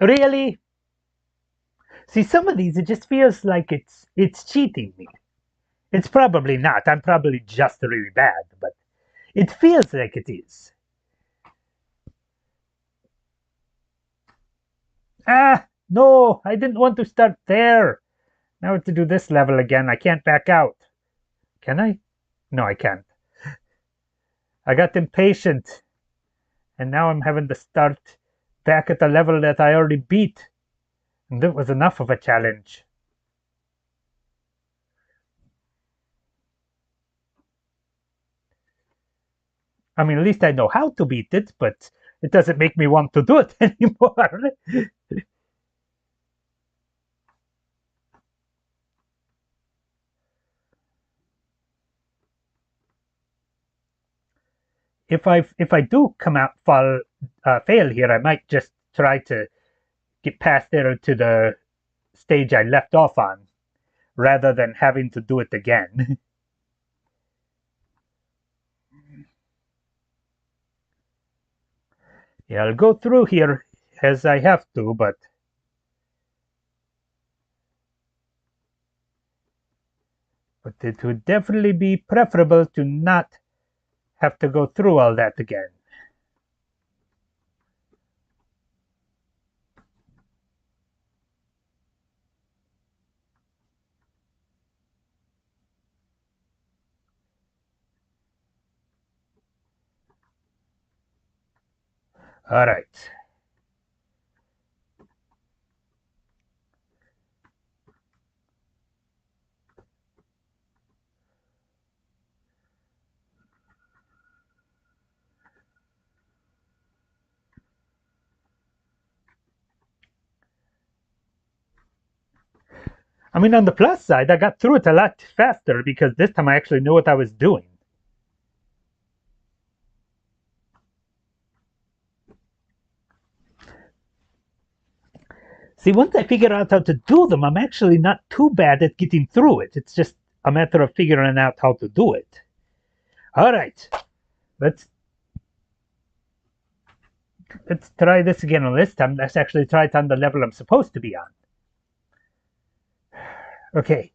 Really? See, some of these, it just feels like it's cheating me. It's probably not. I'm probably just really bad, but it feels like it is. Ah, no, I didn't want to start there. Now to do this level again, I can't back out. Can I? No, I can't. I got impatient, and now I'm having to start back at the level that I already beat. And that was enough of a challenge. I mean, at least I know how to beat it, but it doesn't make me want to do it anymore. If I do come out fail here, I might just try to get past there to the stage I left off on, rather than having to do it again. Yeah, I'll go through here as I have to, but it would definitely be preferable to not have to go through all that again. All right. I mean, on the plus side, I got through it a lot faster because this time I actually knew what I was doing. See, once I figure out how to do them, I'm actually not too bad at getting through it. It's just a matter of figuring out how to do it. All right, let's let's try this again on this time. Let's actually try it on the level I'm supposed to be on. Okay.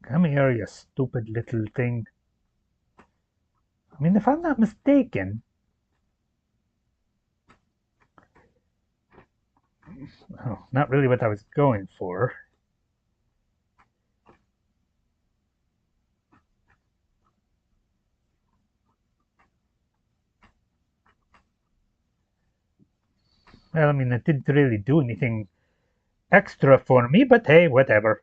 Come here, you stupid little thing. I mean, if I'm not mistaken, oh, not really what I was going for. Well, I mean, it didn't really do anything extra for me, but hey, whatever.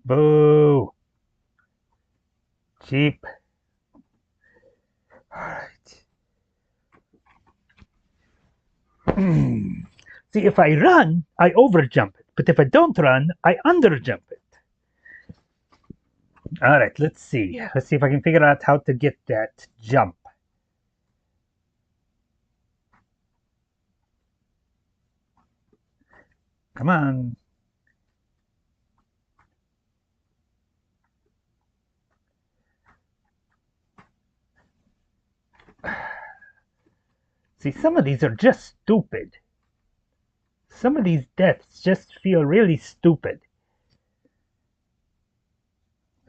Boo! Cheap. Alright. See, if I run, I overjump it. But if I don't run, I underjump it. Alright, let's see. Let's see if I can figure out how to get that jump. Come on. See, some of these are just stupid. Some of these deaths just feel really stupid.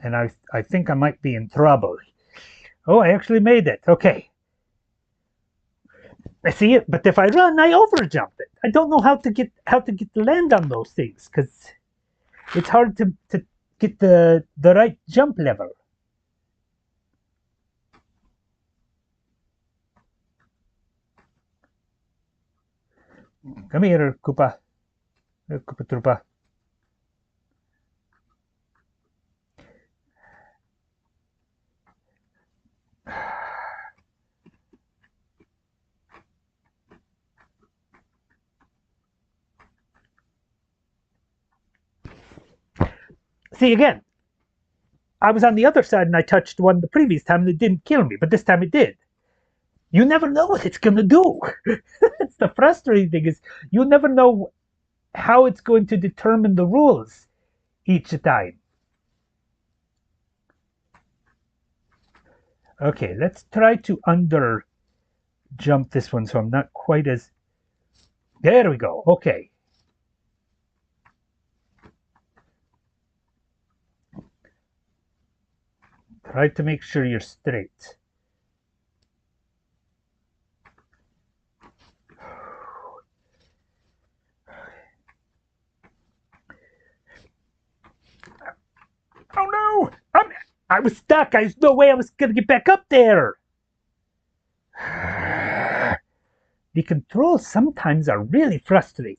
And I think I might be in trouble. Oh, I actually made it. Okay. I see it, but if I run, I overjump it. I don't know how to get the land on those things because it's hard to get the right jump level. Come here, Koopa. Koopa Troopa. See, again, I was on the other side and I touched one the previous time and it didn't kill me, but this time it did. You never know what it's going to do. That's the frustrating thing, is you never know how it's going to determine the rules each time. Okay, let's try to under jump this one so I'm not quite as... There we go. Okay. Try to make sure you're straight. Oh no! was stuck. There's no way I was going to get back up there. The controls sometimes are really frustrating.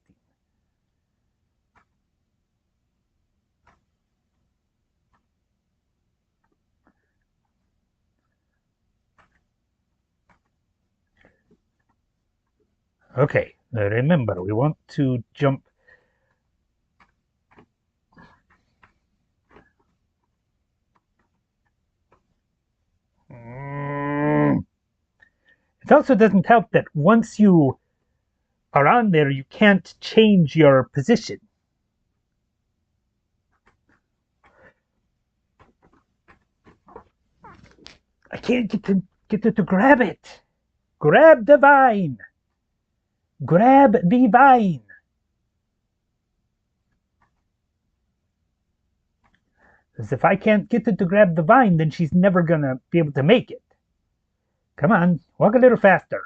Okay, remember, we want to jump. It also doesn't help that once you are on there, you can't change your position. I can't get it to grab it. Grab the vine. Grab the vine. Because if I can't get it to grab the vine, then she's never going to be able to make it. Come on, walk a little faster.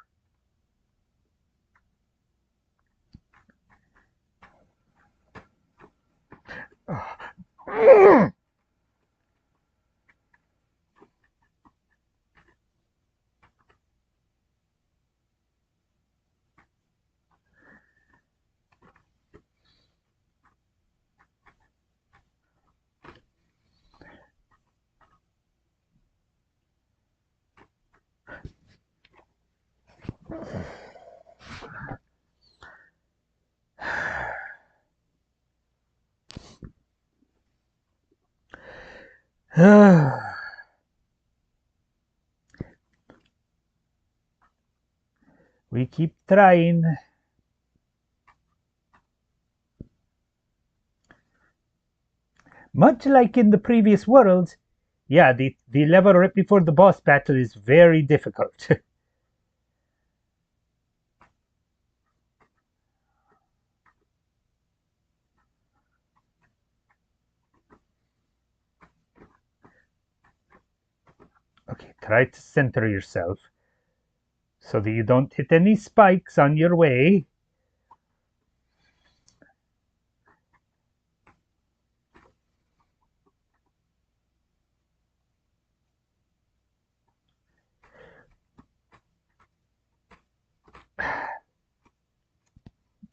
We keep trying. Much like in the previous world, yeah, the level right before the boss battle is very difficult. Okay, try to center yourself so that you don't hit any spikes on your way.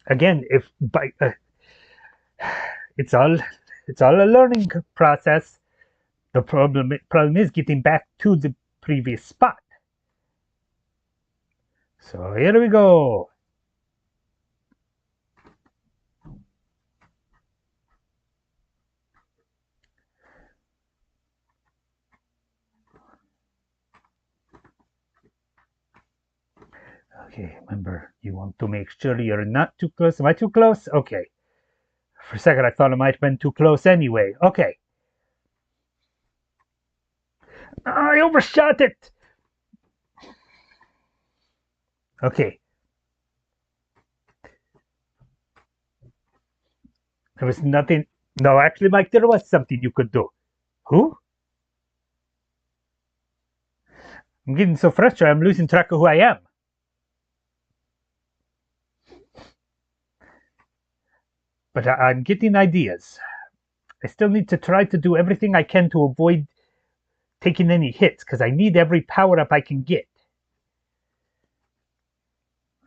Again, if by it's all a learning process. The problem is getting back to the previous spot. So here we go. Okay, remember, you want to make sure you're not too close. Am I too close? Okay. For a second, I thought I might have been too close anyway. Okay. I overshot it. Okay. There was nothing. No, actually, Mike, there was something you could do. Who? I'm getting so frustrated, I'm losing track of who I am. But I'm getting ideas. I still need to try to do everything I can to avoid taking any hits, because I need every power-up I can get.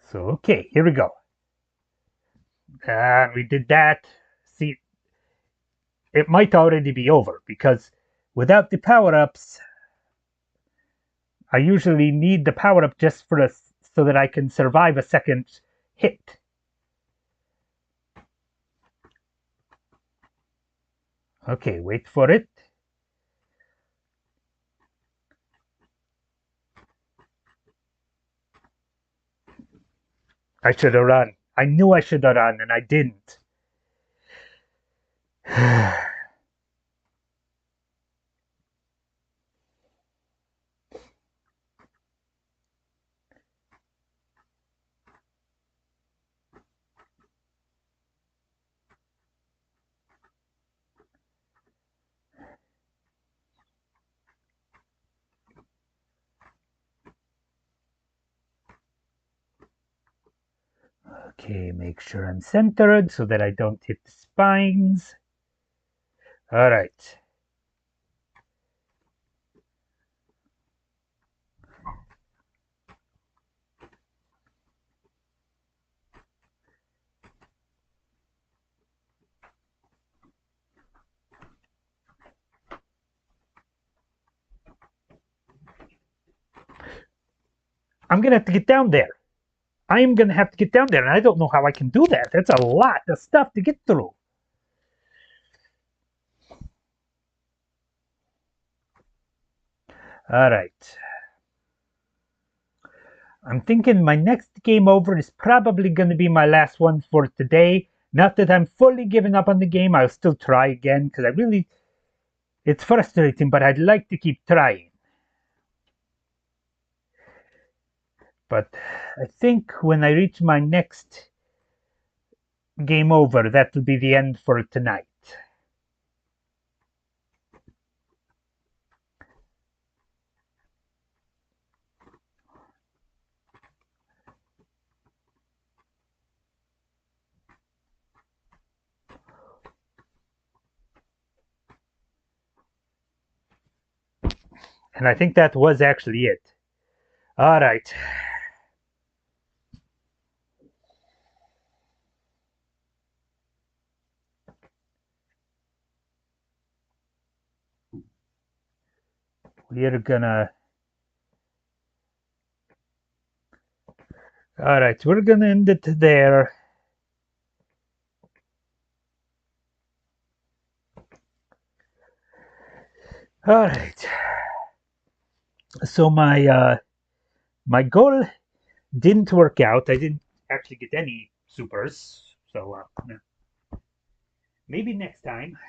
So, okay, here we go. We did that. See, it might already be over, because without the power-ups, I usually need the power-up just for so that I can survive a second hit. Okay, wait for it. I should have run. I knew I should have run, and I didn't. Okay, make sure I'm centered so that I don't hit the spines. All right. I'm going to have to get down there. I am going to have to get down there, and I don't know how I can do that. That's a lot of stuff to get through. All right. I'm thinking my next game over is probably going to be my last one for today. Not that I'm fully giving up on the game. I'll still try again because it's frustrating, but I'd like to keep trying. But I think when I reach my next game over, that'll be the end for tonight. And I think that was actually it. All right. We're gonna. All right, we're gonna end it there. All right. So my goal didn't work out. I didn't actually get any supers. So maybe next time.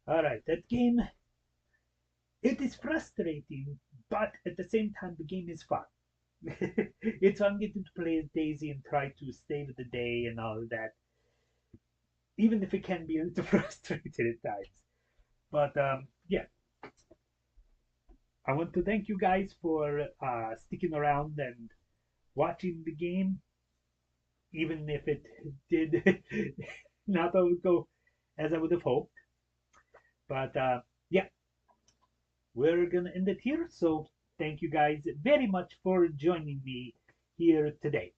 All right, that game. It is frustrating, but at the same time, the game is fun. It's fun getting to play as Daisy and try to save the day and all that, even if it can be a little frustrating at times. But yeah, I want to thank you guys for sticking around and watching the game, even if it did not always go as I would have hoped. But yeah, we're gonna end it here. So thank you guys very much for joining me here today.